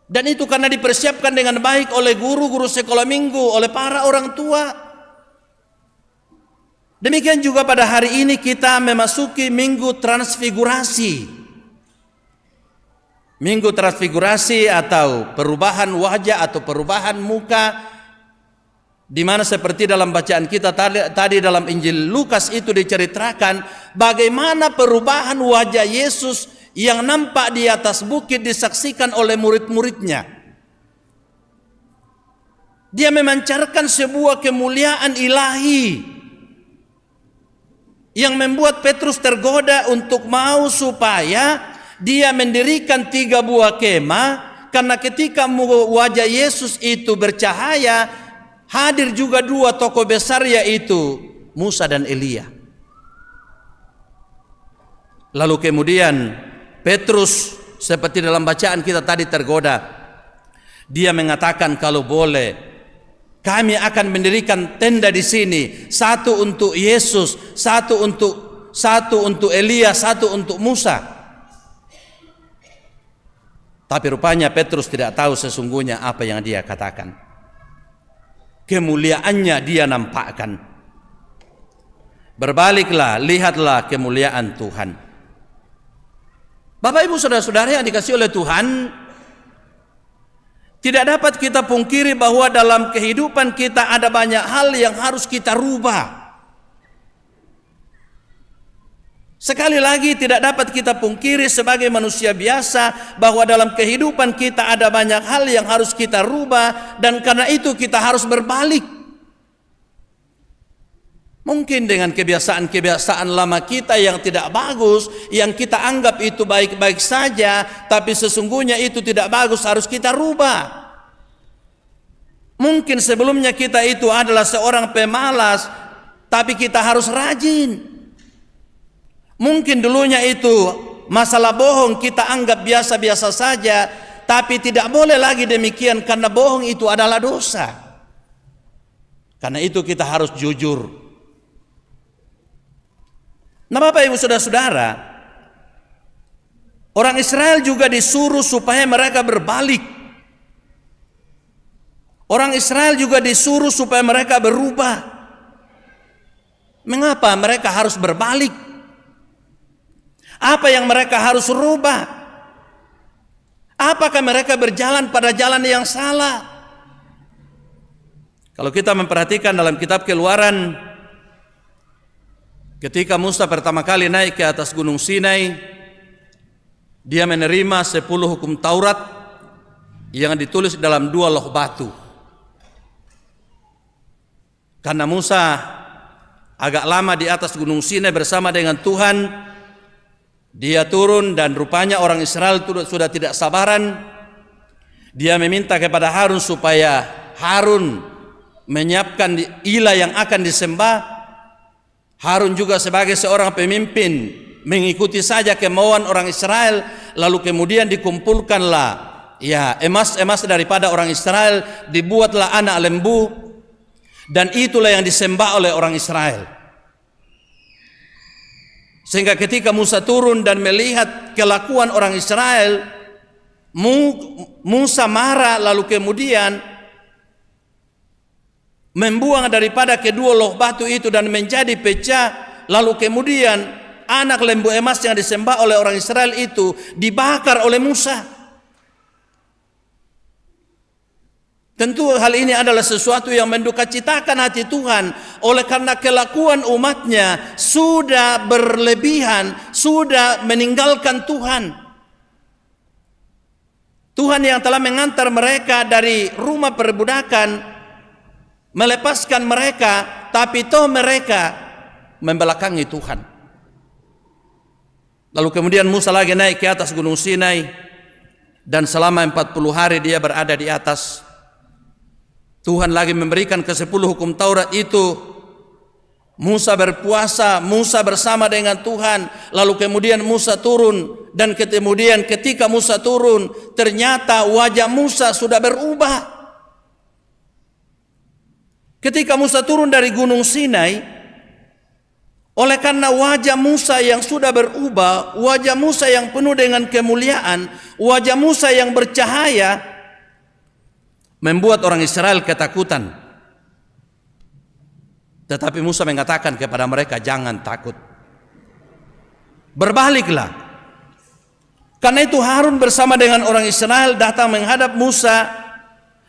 Dan itu karena dipersiapkan dengan baik oleh guru-guru sekolah minggu, oleh para orang tua. Demikian juga pada hari ini kita memasuki Minggu Transfigurasi. Minggu Transfigurasi atau perubahan wajah atau perubahan muka, di mana seperti dalam bacaan kita tadi dalam Injil Lukas itu diceritakan bagaimana perubahan wajah Yesus yang nampak di atas bukit disaksikan oleh murid-muridnya. Dia memancarkan sebuah kemuliaan ilahi yang membuat Petrus tergoda untuk mau supaya dia mendirikan 3 buah kemah, karena ketika wajah Yesus itu bercahaya, hadir juga 2 tokoh besar, yaitu Musa dan Elia. Lalu kemudian Petrus seperti dalam bacaan kita tadi tergoda. Dia mengatakan, kalau boleh kami akan mendirikan tenda di sini, 1 untuk Yesus, 1 untuk Elia, 1 untuk Musa. Tapi rupanya Petrus tidak tahu sesungguhnya apa yang dia katakan. Kemuliaannya dia nampakkan. Berbaliklah, lihatlah kemuliaan Tuhan. Bapak ibu saudara-saudara yang dikasihi oleh Tuhan, tidak dapat kita pungkiri bahwa dalam kehidupan kita ada banyak hal yang harus kita rubah. Sekali lagi tidak dapat kita pungkiri sebagai manusia biasa bahwa dalam kehidupan kita ada banyak hal yang harus kita rubah, dan karena itu kita harus berbalik. Mungkin dengan kebiasaan-kebiasaan lama kita yang tidak bagus, yang kita anggap itu baik-baik saja, tapi sesungguhnya itu tidak bagus, harus kita rubah. Mungkin sebelumnya kita itu adalah seorang pemalas, tapi kita harus rajin. Mungkin dulunya itu masalah bohong kita anggap biasa-biasa saja, tapi tidak boleh lagi demikian karena bohong itu adalah dosa. Karena itu kita harus jujur. Nah Bapak Ibu Saudara-saudara, orang Israel juga disuruh supaya mereka berbalik. Orang Israel juga disuruh supaya mereka berubah. Mengapa mereka harus berbalik? Apa yang mereka harus rubah? Apakah mereka berjalan pada jalan yang salah? Kalau kita memperhatikan dalam kitab Keluaran, ketika Musa pertama kali naik ke atas Gunung Sinai, dia menerima 10 hukum Taurat yang ditulis dalam 2 loh batu. Karena Musa agak lama di atas Gunung Sinai bersama dengan Tuhan, dia turun dan rupanya orang Israel sudah tidak sabaran. Dia meminta kepada Harun supaya Harun menyiapkan ilah yang akan disembah. Harun juga sebagai seorang pemimpin mengikuti saja kemauan orang Israel. Lalu kemudian dikumpulkanlah emas-emas daripada orang Israel, dibuatlah anak lembu, dan itulah yang disembah oleh orang Israel. Sehingga ketika Musa turun dan melihat kelakuan orang Israel, Musa marah, lalu kemudian membuang daripada kedua loh batu itu dan menjadi pecah. Lalu kemudian anak lembu emas yang disembah oleh orang Israel itu dibakar oleh Musa. Tentu hal ini adalah sesuatu yang mendukacitakan hati Tuhan, oleh karena kelakuan umatnya sudah berlebihan, sudah meninggalkan Tuhan. Tuhan yang telah mengantar mereka dari rumah perbudakan, melepaskan mereka, tapi toh mereka membelakangi Tuhan. Lalu kemudian Musa lagi naik ke atas Gunung Sinai, dan selama 40 hari dia berada di atas. Tuhan lagi memberikan ke-10 hukum Taurat itu. Musa berpuasa, Musa bersama dengan Tuhan. Lalu kemudian Musa turun, dan kemudian ketika Musa turun, ternyata wajah Musa sudah berubah. Ketika Musa turun dari Gunung Sinai, Oleh karena wajah Musa yang sudah berubah, wajah Musa yang penuh dengan kemuliaan, wajah Musa yang bercahaya, membuat orang Israel ketakutan. Tetapi Musa mengatakan kepada mereka, jangan takut. Berbaliklah. Karena itu Harun bersama dengan orang Israel datang menghadap Musa,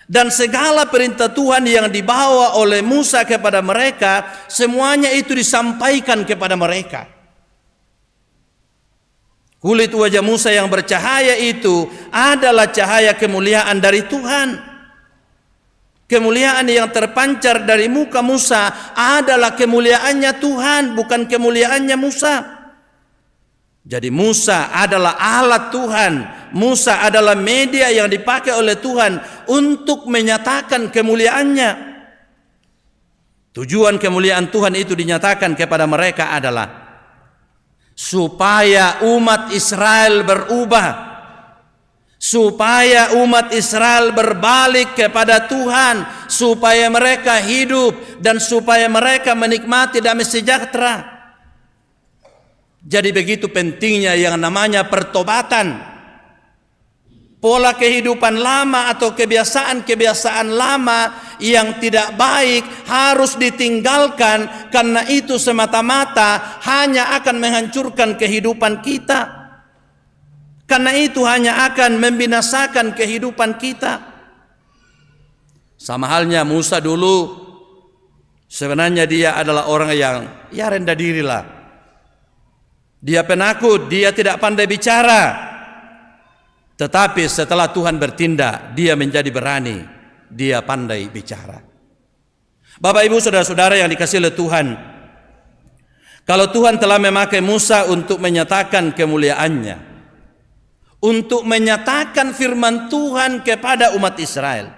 dan segala perintah Tuhan yang dibawa oleh Musa kepada mereka, semuanya itu disampaikan kepada mereka. Kulit wajah Musa yang bercahaya itu adalah cahaya kemuliaan dari Tuhan. Kemuliaan yang terpancar dari muka Musa adalah kemuliaannya Tuhan, bukan kemuliaannya Musa. Jadi Musa adalah alat Tuhan. Musa adalah media yang dipakai oleh Tuhan untuk menyatakan kemuliaannya. Tujuan kemuliaan Tuhan itu dinyatakan kepada mereka adalah supaya umat Israel berubah, supaya umat Israel berbalik kepada Tuhan, supaya mereka hidup dan supaya mereka menikmati damai sejahtera. Jadi begitu pentingnya yang namanya pertobatan. Pola kehidupan lama atau kebiasaan-kebiasaan lama yang tidak baik harus ditinggalkan, karena itu semata-mata hanya akan menghancurkan kehidupan kita. Karena itu hanya akan membinasakan kehidupan kita. Sama halnya Musa dulu, sebenarnya dia adalah orang yang rendah diri lah. Dia penakut, dia tidak pandai bicara. Tetapi setelah Tuhan bertindak, dia menjadi berani, dia pandai bicara. Bapak Ibu saudara-saudara yang dikasihi oleh Tuhan, kalau Tuhan telah memakai Musa untuk menyatakan kemuliaannya, untuk menyatakan firman Tuhan kepada umat Israel,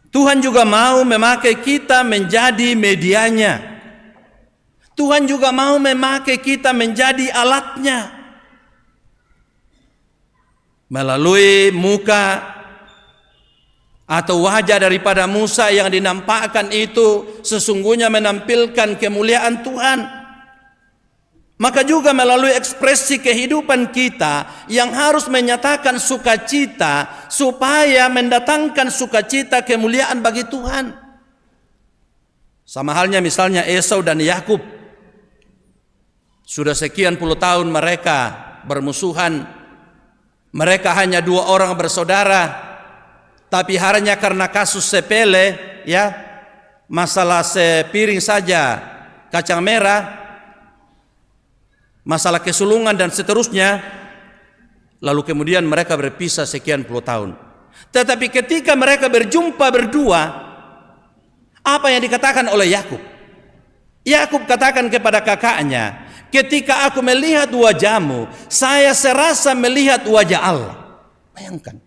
Tuhan juga mau memakai kita menjadi medianya. Tuhan juga mau memakai kita menjadi alatnya. Melalui muka atau wajah daripada Musa yang dinampakkan itu sesungguhnya menampilkan kemuliaan Tuhan. Maka juga melalui ekspresi kehidupan kita yang harus menyatakan sukacita, supaya mendatangkan sukacita kemuliaan bagi Tuhan. Sama halnya misalnya Esau dan Yakub. Sudah sekian puluh tahun mereka bermusuhan. Mereka hanya 2 orang bersaudara. Tapi hanya karena kasus sepele, ya, masalah sepiring saja kacang merah, masalah kesulungan dan seterusnya, lalu kemudian mereka berpisah sekian puluh tahun. Tetapi ketika mereka berjumpa berdua, apa yang dikatakan oleh Yakub? Yakub katakan kepada kakaknya, ketika aku melihat wajahmu, saya serasa melihat wajah Allah. Bayangkan.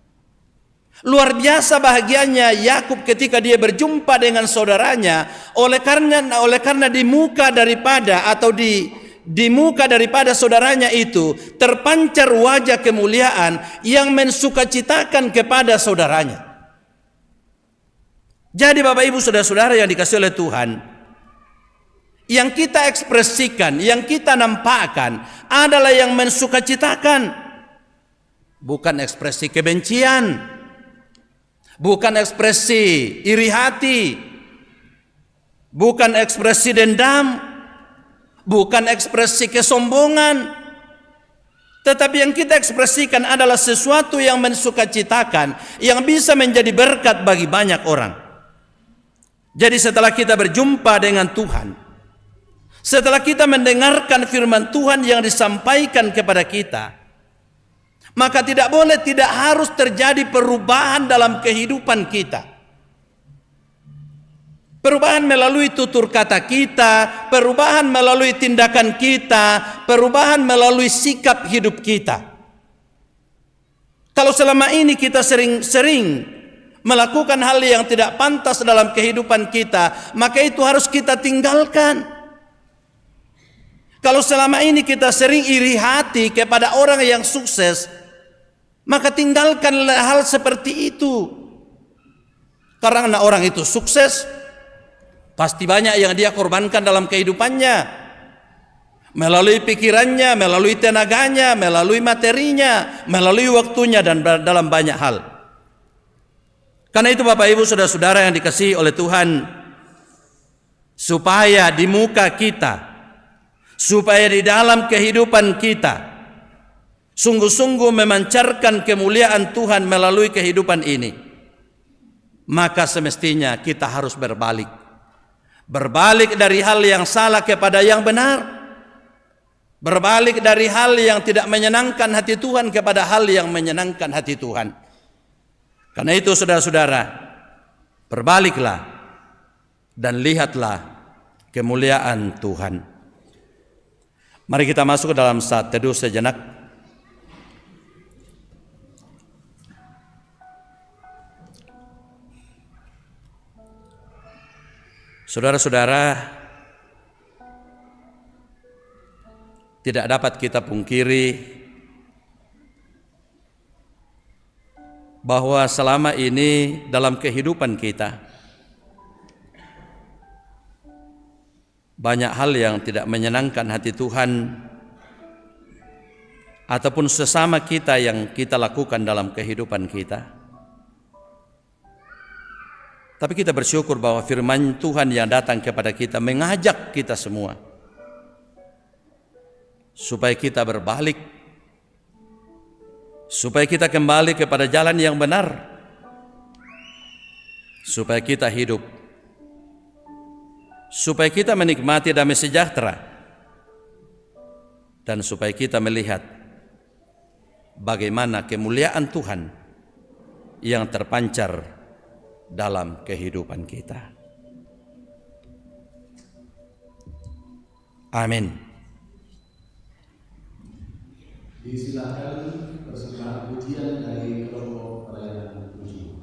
Luar biasa bahagianya Yakub ketika dia berjumpa dengan saudaranya, oleh karena di muka daripada atau di muka daripada saudaranya itu terpancar wajah kemuliaan yang mensukacitakan kepada saudaranya. Jadi Bapak Ibu saudara-saudara yang dikasihi oleh Tuhan, yang kita ekspresikan, yang kita nampakkan adalah yang mensukacitakan, bukan ekspresi kebencian, bukan ekspresi iri hati, bukan ekspresi dendam, bukan ekspresi kesombongan. Tetapi yang kita ekspresikan adalah sesuatu yang mensukacitakan, yang bisa menjadi berkat bagi banyak orang. Jadi setelah kita berjumpa dengan Tuhan, setelah kita mendengarkan firman Tuhan yang disampaikan kepada kita, maka tidak harus terjadi perubahan dalam kehidupan kita. Perubahan melalui tutur kata kita, perubahan melalui tindakan kita, perubahan melalui sikap hidup kita. Kalau selama ini kita sering melakukan hal yang tidak pantas dalam kehidupan kita, maka itu harus kita tinggalkan. Kalau selama ini kita sering iri hati kepada orang yang sukses, maka tinggalkanlah hal seperti itu. Karena orang itu sukses, pasti banyak yang dia korbankan dalam kehidupannya. melalui pikirannya, melalui tenaganya, melalui materinya, melalui waktunya, dan dalam banyak hal. Karena itu Bapak Ibu Saudara-saudara yang dikasihi oleh Tuhan, supaya di muka kita, supaya di dalam kehidupan kita sungguh-sungguh memancarkan kemuliaan Tuhan melalui kehidupan ini, maka semestinya kita harus berbalik. Berbalik dari hal yang salah kepada yang benar. Berbalik dari hal yang tidak menyenangkan hati Tuhan kepada hal yang menyenangkan hati Tuhan. Karena itu saudara-saudara, berbaliklah dan lihatlah kemuliaan Tuhan. Mari kita masuk ke dalam saat teduh sejenak. Saudara-saudara, tidak dapat kita pungkiri bahwa selama ini dalam kehidupan kita banyak hal yang tidak menyenangkan hati Tuhan ataupun sesama kita yang kita lakukan dalam kehidupan kita. Tapi kita bersyukur bahwa firman Tuhan yang datang kepada kita mengajak kita semua supaya kita berbalik, supaya kita kembali kepada jalan yang benar, supaya kita hidup, supaya kita menikmati damai sejahtera, dan supaya kita melihat bagaimana kemuliaan Tuhan yang terpancar dalam kehidupan kita. Amin. Disilakan persembahan pujian dari kelompok pelayanan puji.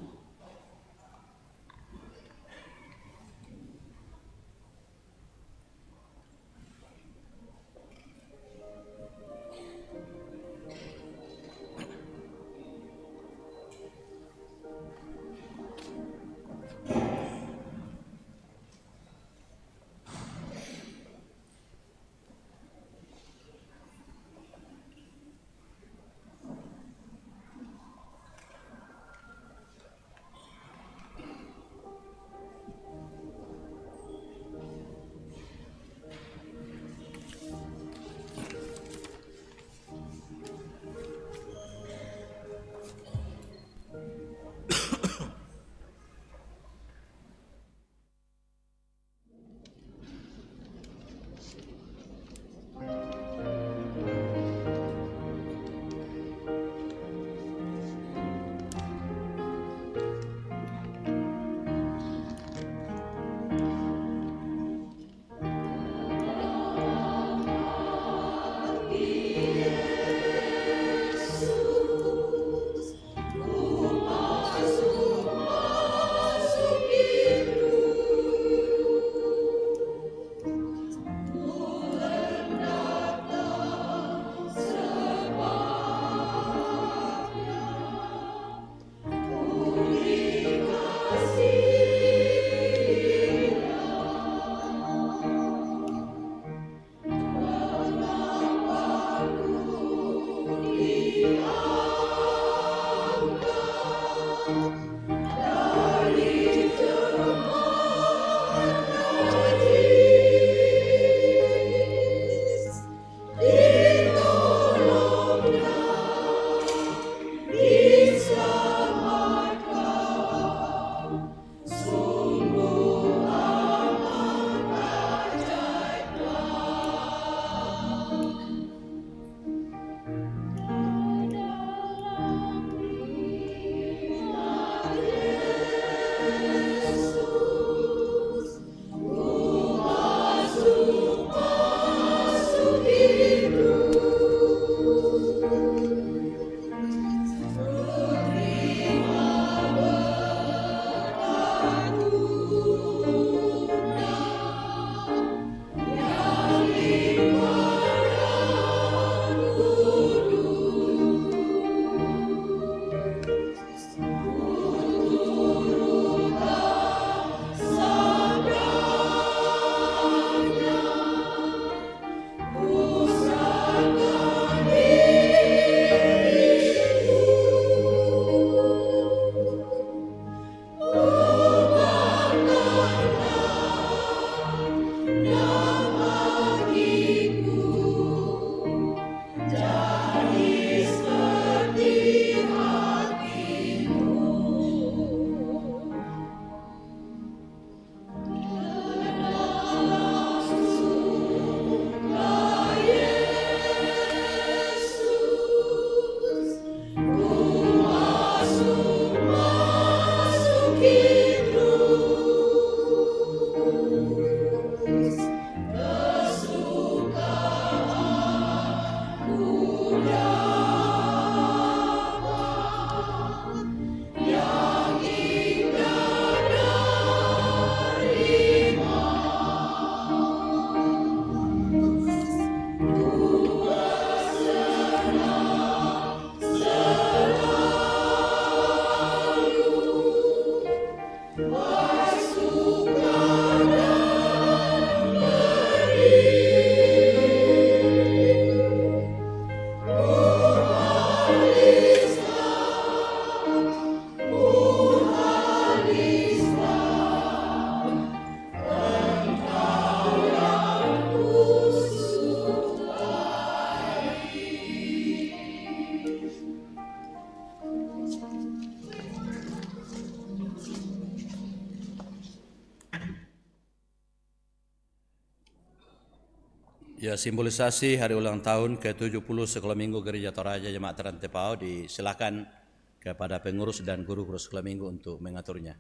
Ya, simbolisasi hari ulang tahun ke-70 Sekolah Minggu Gereja Toraja Jemaat Rantepao disilakan kepada pengurus dan guru-guru sekolah minggu untuk mengaturnya.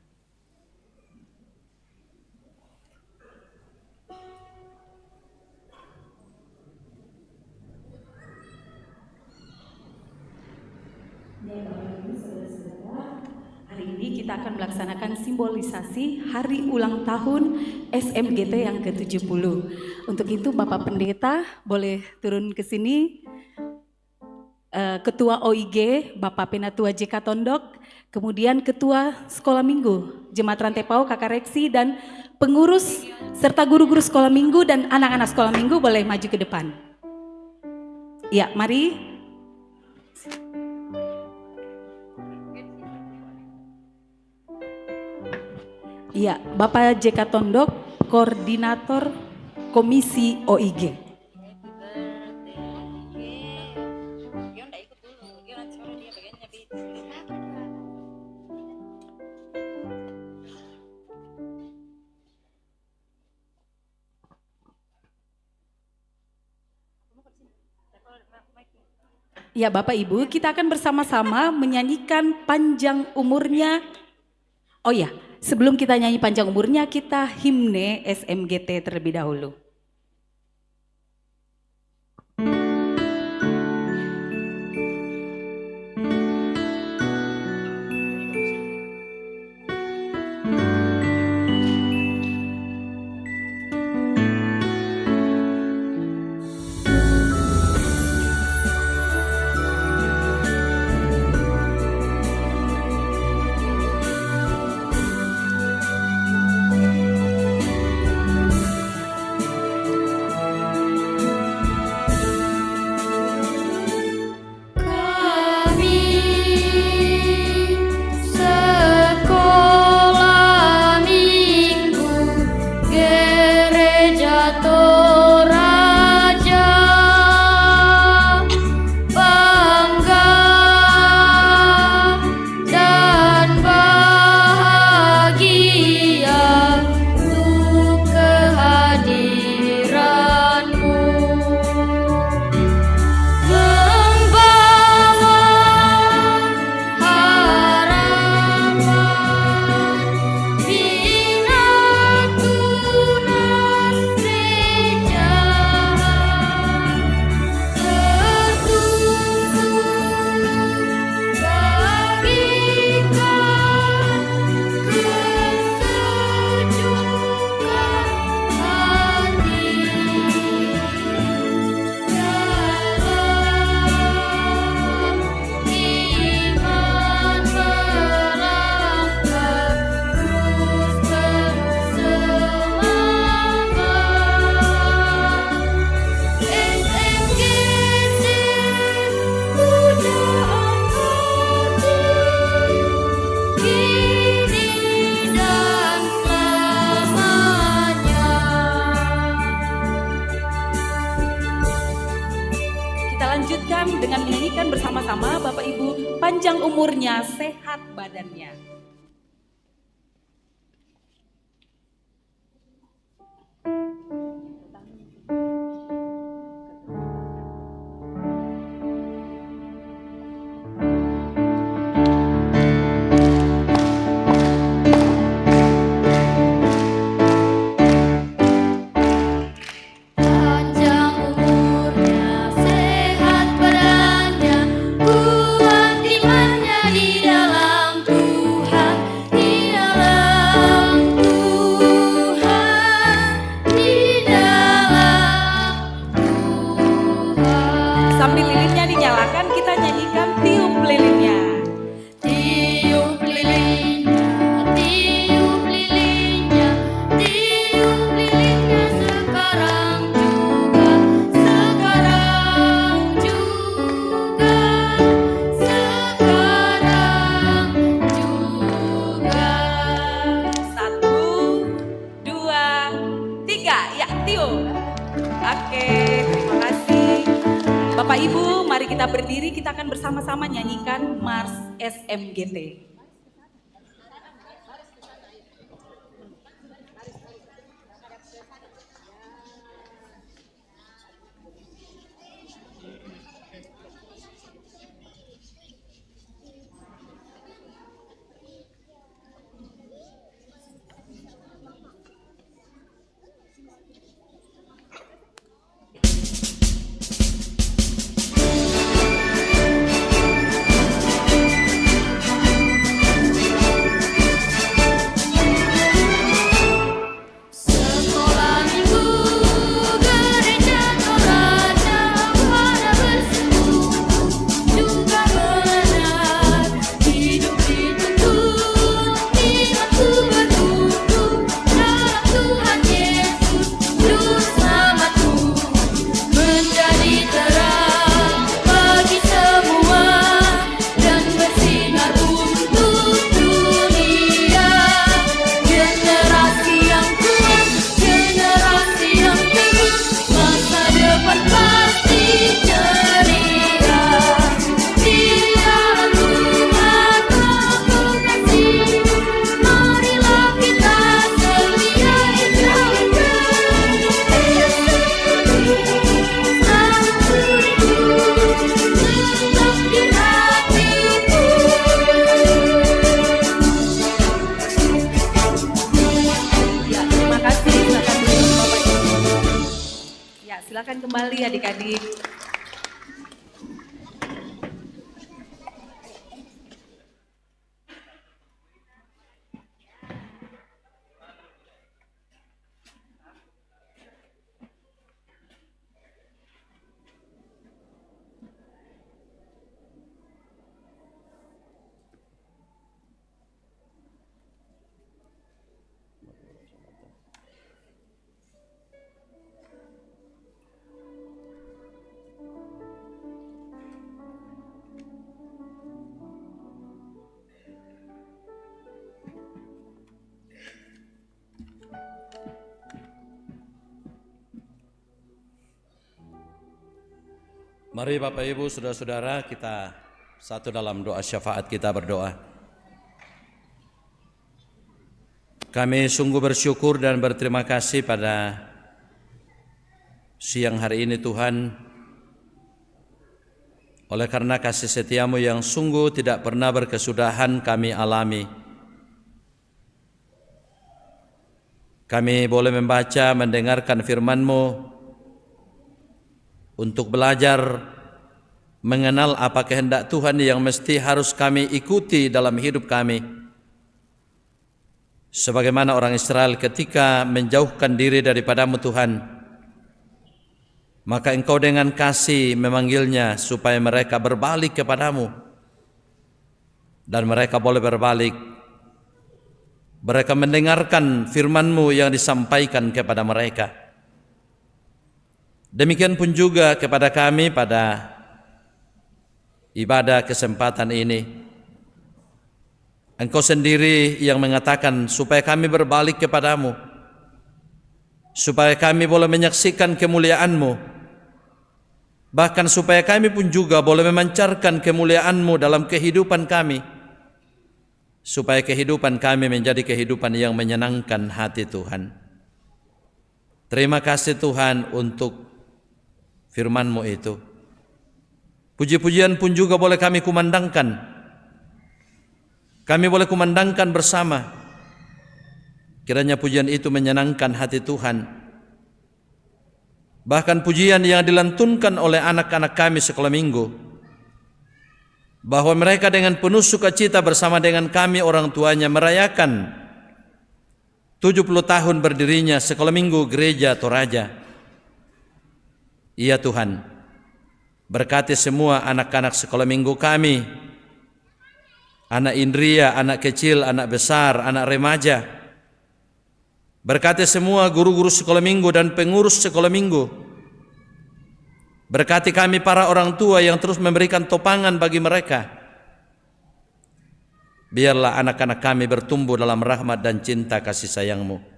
Hari ini kita akan melaksanakan simbolisasi hari ulang tahun SMGT yang ke-70. Untuk itu Bapak Pendeta boleh turun ke sini. Ketua OIG Bapak Penatua JK Tondok, kemudian Ketua Sekolah Minggu Jemaat Rantepao Kakak Reksi, dan pengurus serta guru-guru sekolah minggu dan anak-anak sekolah minggu boleh maju ke depan. Ya, mari. Ya, Bapak JK Tondok, Koordinator Komisi OIG. Ya, Bapak Ibu, kita akan bersama-sama menyanyikan Panjang Umurnya. Oh ya, sebelum kita nyanyi Panjang Umurnya, kita himne SMGT terlebih dahulu. Dengan menyanyikan bersama-sama Bapak Ibu, panjang umurnya, sehat badannya. Sambil lilinnya dinyalakan, kita nyanyikan tiup lilinnya. Tiup lilinnya, tiup lilinnya, tiup lilinnya sekarang juga, sekarang juga, sekarang juga. 1, 2, 3, ya tiup. Oke, terima kasih. Bapak Ibu, mari kita berdiri, kita akan bersama-sama nyanyikan Mars SMGT. kasih adik-adik. Mari Bapak Ibu, Saudara-saudara, kita satu dalam doa syafaat kita berdoa. Kami sungguh bersyukur dan berterima kasih pada siang hari ini Tuhan, oleh karena kasih setiamu yang sungguh tidak pernah berkesudahan kami alami. Kami boleh membaca, mendengarkan firman-Mu, untuk belajar mengenal apa kehendak Tuhan yang mesti harus kami ikuti dalam hidup kami. Sebagaimana orang Israel ketika menjauhkan diri daripada-Mu Tuhan, maka Engkau dengan kasih memanggilnya supaya mereka berbalik kepada-Mu. Dan mereka boleh berbalik. Mereka mendengarkan firman-Mu yang disampaikan kepada mereka. Demikian pun juga kepada kami pada ibadah kesempatan ini. Engkau sendiri yang mengatakan supaya kami berbalik kepada-Mu, supaya kami boleh menyaksikan kemuliaan-Mu, bahkan supaya kami pun juga boleh memancarkan kemuliaan-Mu dalam kehidupan kami, supaya kehidupan kami menjadi kehidupan yang menyenangkan hati Tuhan. Terima kasih Tuhan untuk firman-Mu itu. Puji-pujian pun juga boleh kami kumandangkan. Kami boleh kumandangkan bersama. Kiranya pujian itu menyenangkan hati Tuhan. Bahkan pujian yang dilantunkan oleh anak-anak kami sekolah minggu, bahwa mereka dengan penuh sukacita bersama dengan kami orang tuanya merayakan 70 tahun berdirinya sekolah minggu Gereja Toraja. Iya Tuhan, berkati semua anak-anak sekolah minggu kami, anak Indria, anak kecil, anak besar, anak remaja. Berkati semua guru-guru sekolah minggu dan pengurus sekolah minggu. Berkati kami para orang tua yang terus memberikan topangan bagi mereka. Biarlah anak-anak kami bertumbuh dalam rahmat dan cinta kasih sayang-Mu.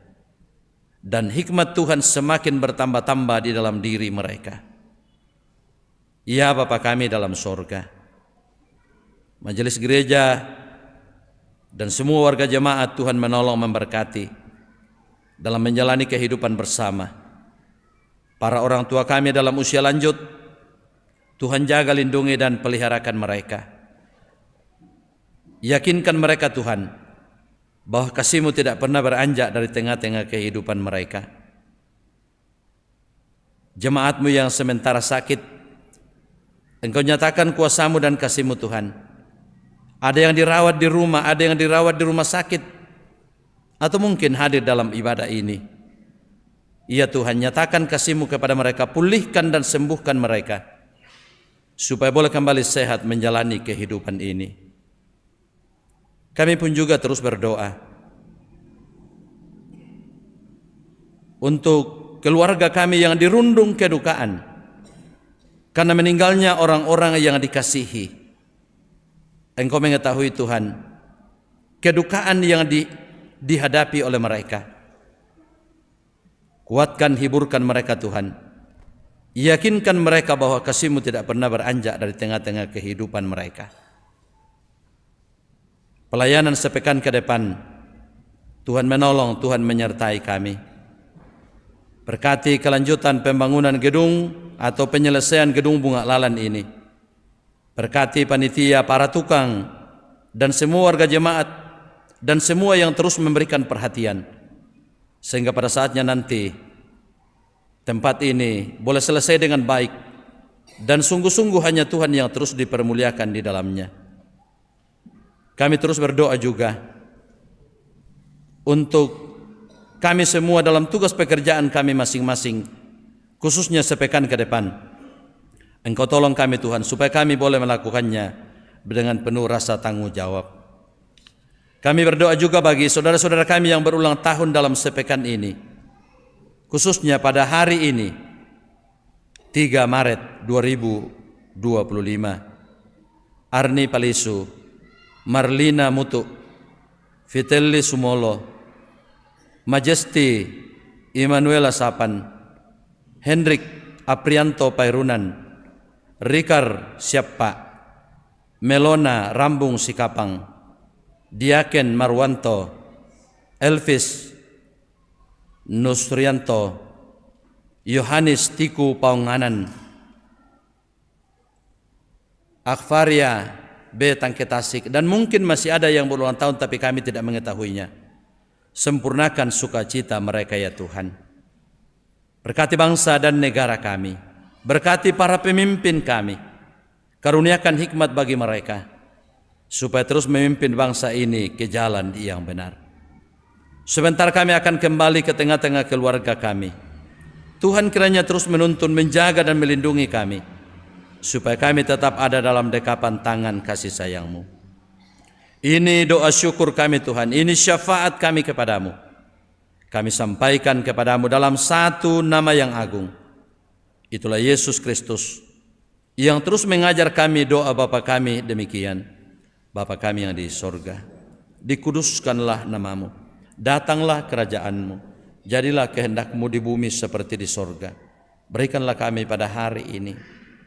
Dan hikmat Tuhan semakin bertambah-tambah di dalam diri mereka. Ya Bapa kami dalam sorga, majelis gereja dan semua warga jemaat Tuhan menolong memberkati dalam menjalani kehidupan bersama. Para orang tua kami dalam usia lanjut, Tuhan jaga, lindungi dan peliharakan mereka. Yakinkan mereka Tuhan bahwa kasih-Mu tidak pernah beranjak dari tengah-tengah kehidupan mereka. Jemaat-Mu yang sementara sakit, Engkau nyatakan kuasa-Mu dan kasih-Mu Tuhan. Ada yang dirawat di rumah, ada yang dirawat di rumah sakit, atau mungkin hadir dalam ibadah ini. Ya Tuhan, nyatakan kasih-Mu kepada mereka, pulihkan dan sembuhkan mereka, supaya boleh kembali sehat menjalani kehidupan ini. Kami pun juga terus berdoa untuk keluarga kami yang dirundung kedukaan karena meninggalnya orang-orang yang dikasihi. Engkau mengetahui Tuhan kedukaan yang dihadapi oleh mereka. Kuatkan, hiburkan mereka Tuhan. Yakinkan mereka bahwa kasih-Mu tidak pernah beranjak dari tengah-tengah kehidupan mereka. Pelayanan sepekan ke depan, Tuhan menolong, Tuhan menyertai kami. Berkati kelanjutan pembangunan gedung atau penyelesaian gedung Bunga Lalan ini. Berkati panitia, para tukang, dan semua warga jemaat, dan semua yang terus memberikan perhatian. Sehingga pada saatnya nanti, tempat ini boleh selesai dengan baik, dan sungguh-sungguh hanya Tuhan yang terus dipermuliakan di dalamnya. Kami terus berdoa juga untuk kami semua dalam tugas pekerjaan kami masing-masing, khususnya sepekan ke depan. Engkau tolong kami Tuhan, supaya kami boleh melakukannya dengan penuh rasa tanggung jawab. Kami berdoa juga bagi saudara-saudara kami yang berulang tahun dalam sepekan ini, khususnya pada hari ini, 3 Maret 2025. Arni Palisu, Marlina Mutu, Vitelli Sumolo, Majesti Immanuela Sapan, Hendrik Aprianto Pairunan, Rikar Siappa, Melona Rambung Sikapang, Diaken Marwanto, Elvis Nusrianto, Yohanes Tiku Paunganan, Akfaria B. Tangketasik, dan mungkin masih ada yang berulang tahun tapi kami tidak mengetahuinya. Sempurnakan sukacita mereka ya Tuhan. Berkati bangsa dan negara kami, berkati para pemimpin kami, karuniakan hikmat bagi mereka, supaya terus memimpin bangsa ini ke jalan yang benar. Sebentar kami akan kembali ke tengah-tengah keluarga kami. Tuhan kiranya terus menuntun, menjaga dan melindungi kami, supaya kami tetap ada dalam dekapan tangan kasih sayang-Mu. Ini doa syukur kami Tuhan, ini syafaat kami kepadamu. Kami sampaikan kepadamu dalam satu nama yang agung. Itulah Yesus Kristus, yang terus mengajar kami doa Bapa kami demikian. Bapa kami yang di sorga, dikuduskanlah namamu, datanglah kerajaanmu, jadilah kehendak-Mu di bumi seperti di sorga. Berikanlah kami pada hari ini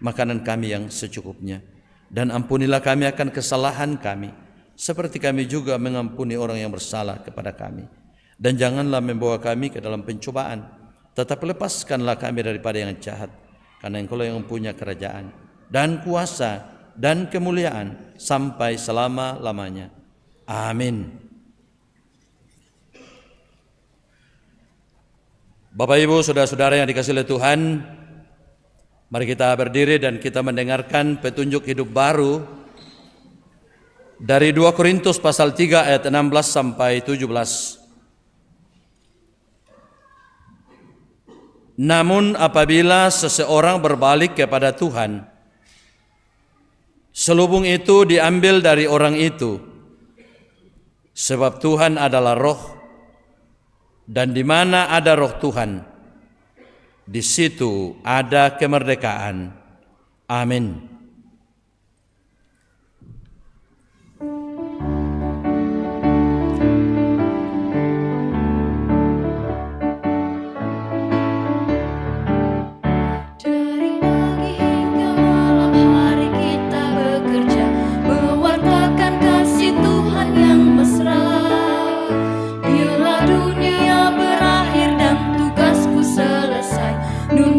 makanan kami yang secukupnya, dan ampunilah kami akan kesalahan kami, seperti kami juga mengampuni orang yang bersalah kepada kami. Dan janganlah membawa kami ke dalam pencobaan, tetapi lepaskanlah kami daripada yang jahat, karena Engkau yang mempunyai kerajaan dan kuasa dan kemuliaan sampai selama-lamanya. Amin. Bapak Ibu, saudara-saudara yang dikasihi oleh Tuhan, mari kita berdiri dan kita mendengarkan petunjuk hidup baru dari 2 Korintus pasal 3 ayat 16 sampai 17. Namun apabila seseorang berbalik kepada Tuhan, selubung itu diambil dari orang itu, sebab Tuhan adalah roh, dan di mana ada roh Tuhan, di situ ada kemerdekaan. Amin.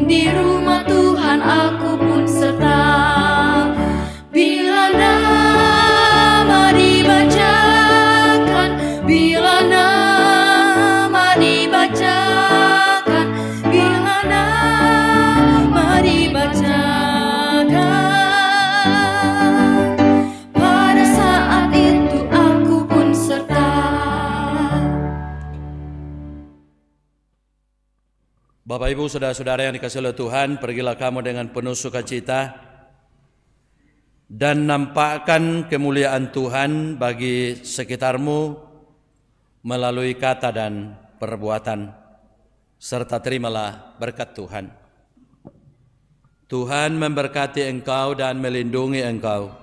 Di rumah Tuhan aku pun serta. Bila nama dibacakan, bila nama dibacakan, bila nama dibacakan, pada saat itu aku pun serta. Bapak Ibu, saudara-saudara yang dikasihi oleh Tuhan, pergilah kamu dengan penuh sukacita dan nampakkan kemuliaan Tuhan bagi sekitarmu melalui kata dan perbuatan, serta terimalah berkat Tuhan. Tuhan memberkati engkau dan melindungi engkau.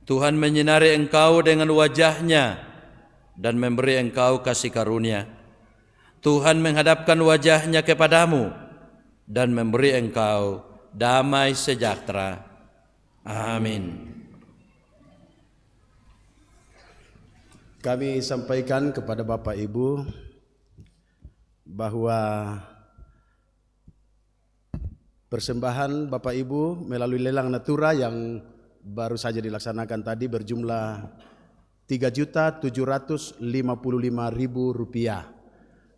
Tuhan menyinari engkau dengan wajah-Nya dan memberi engkau kasih karunia. Tuhan menghadapkan wajah-Nya kepadamu dan memberi engkau damai sejahtera. Amin. Kami sampaikan kepada Bapak Ibu bahwa persembahan Bapak Ibu melalui lelang natura yang baru saja dilaksanakan tadi berjumlah Rp3.755.000.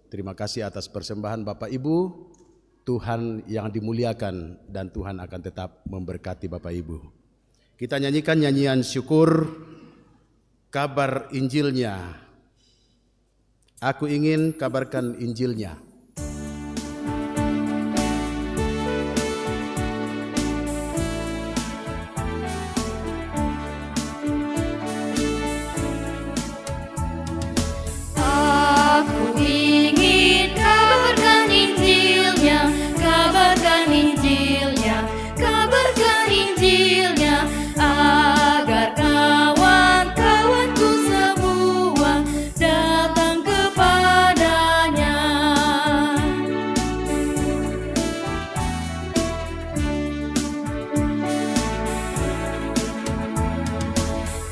Terima kasih atas persembahan Bapak Ibu Tuhan yang dimuliakan dan Tuhan akan tetap memberkati Bapak Ibu. Kita nyanyikan nyanyian syukur, kabar Injilnya. Aku ingin kabarkan Injilnya. Aku ingin kabarkan Injilnya, kabarkan Injilnya, kabarkan Injilnya, agar kawan-kawanku semua datang kepadanya.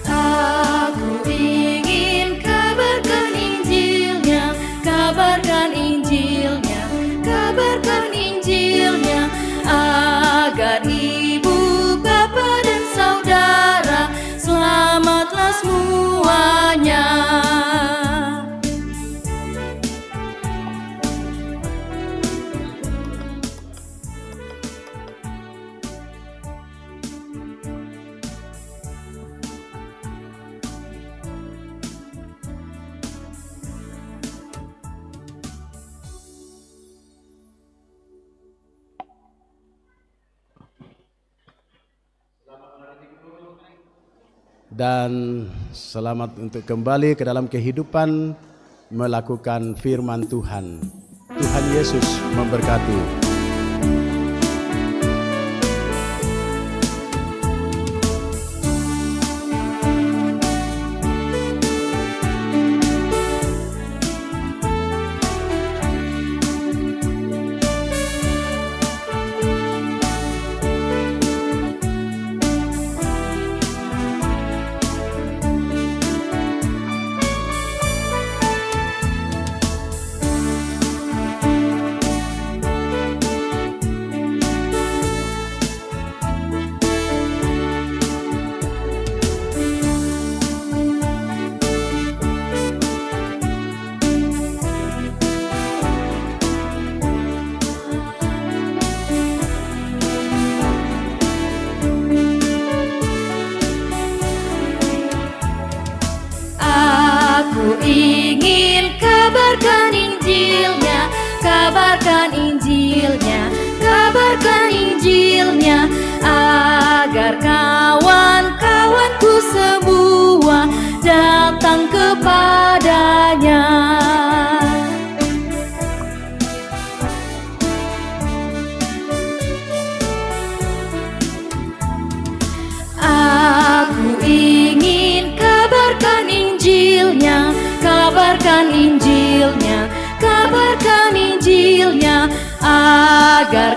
Aku ingin kabarkan Injilnya, kabarkan Injilnya, kabarkan Injilnya, agar ibu, bapa dan saudara selamatlah semuanya. Dan selamat untuk kembali ke dalam kehidupan melakukan firman Tuhan. Tuhan Yesus memberkati. Aku ingin kabarkan Injilnya, kabarkan Injilnya, kabarkan Injilnya, agar kawan-kawanku semua datang kepadanya. Aku ingin kabarkan Injilnya, kabarkan Injilnya, kabarkan Injilnya, agar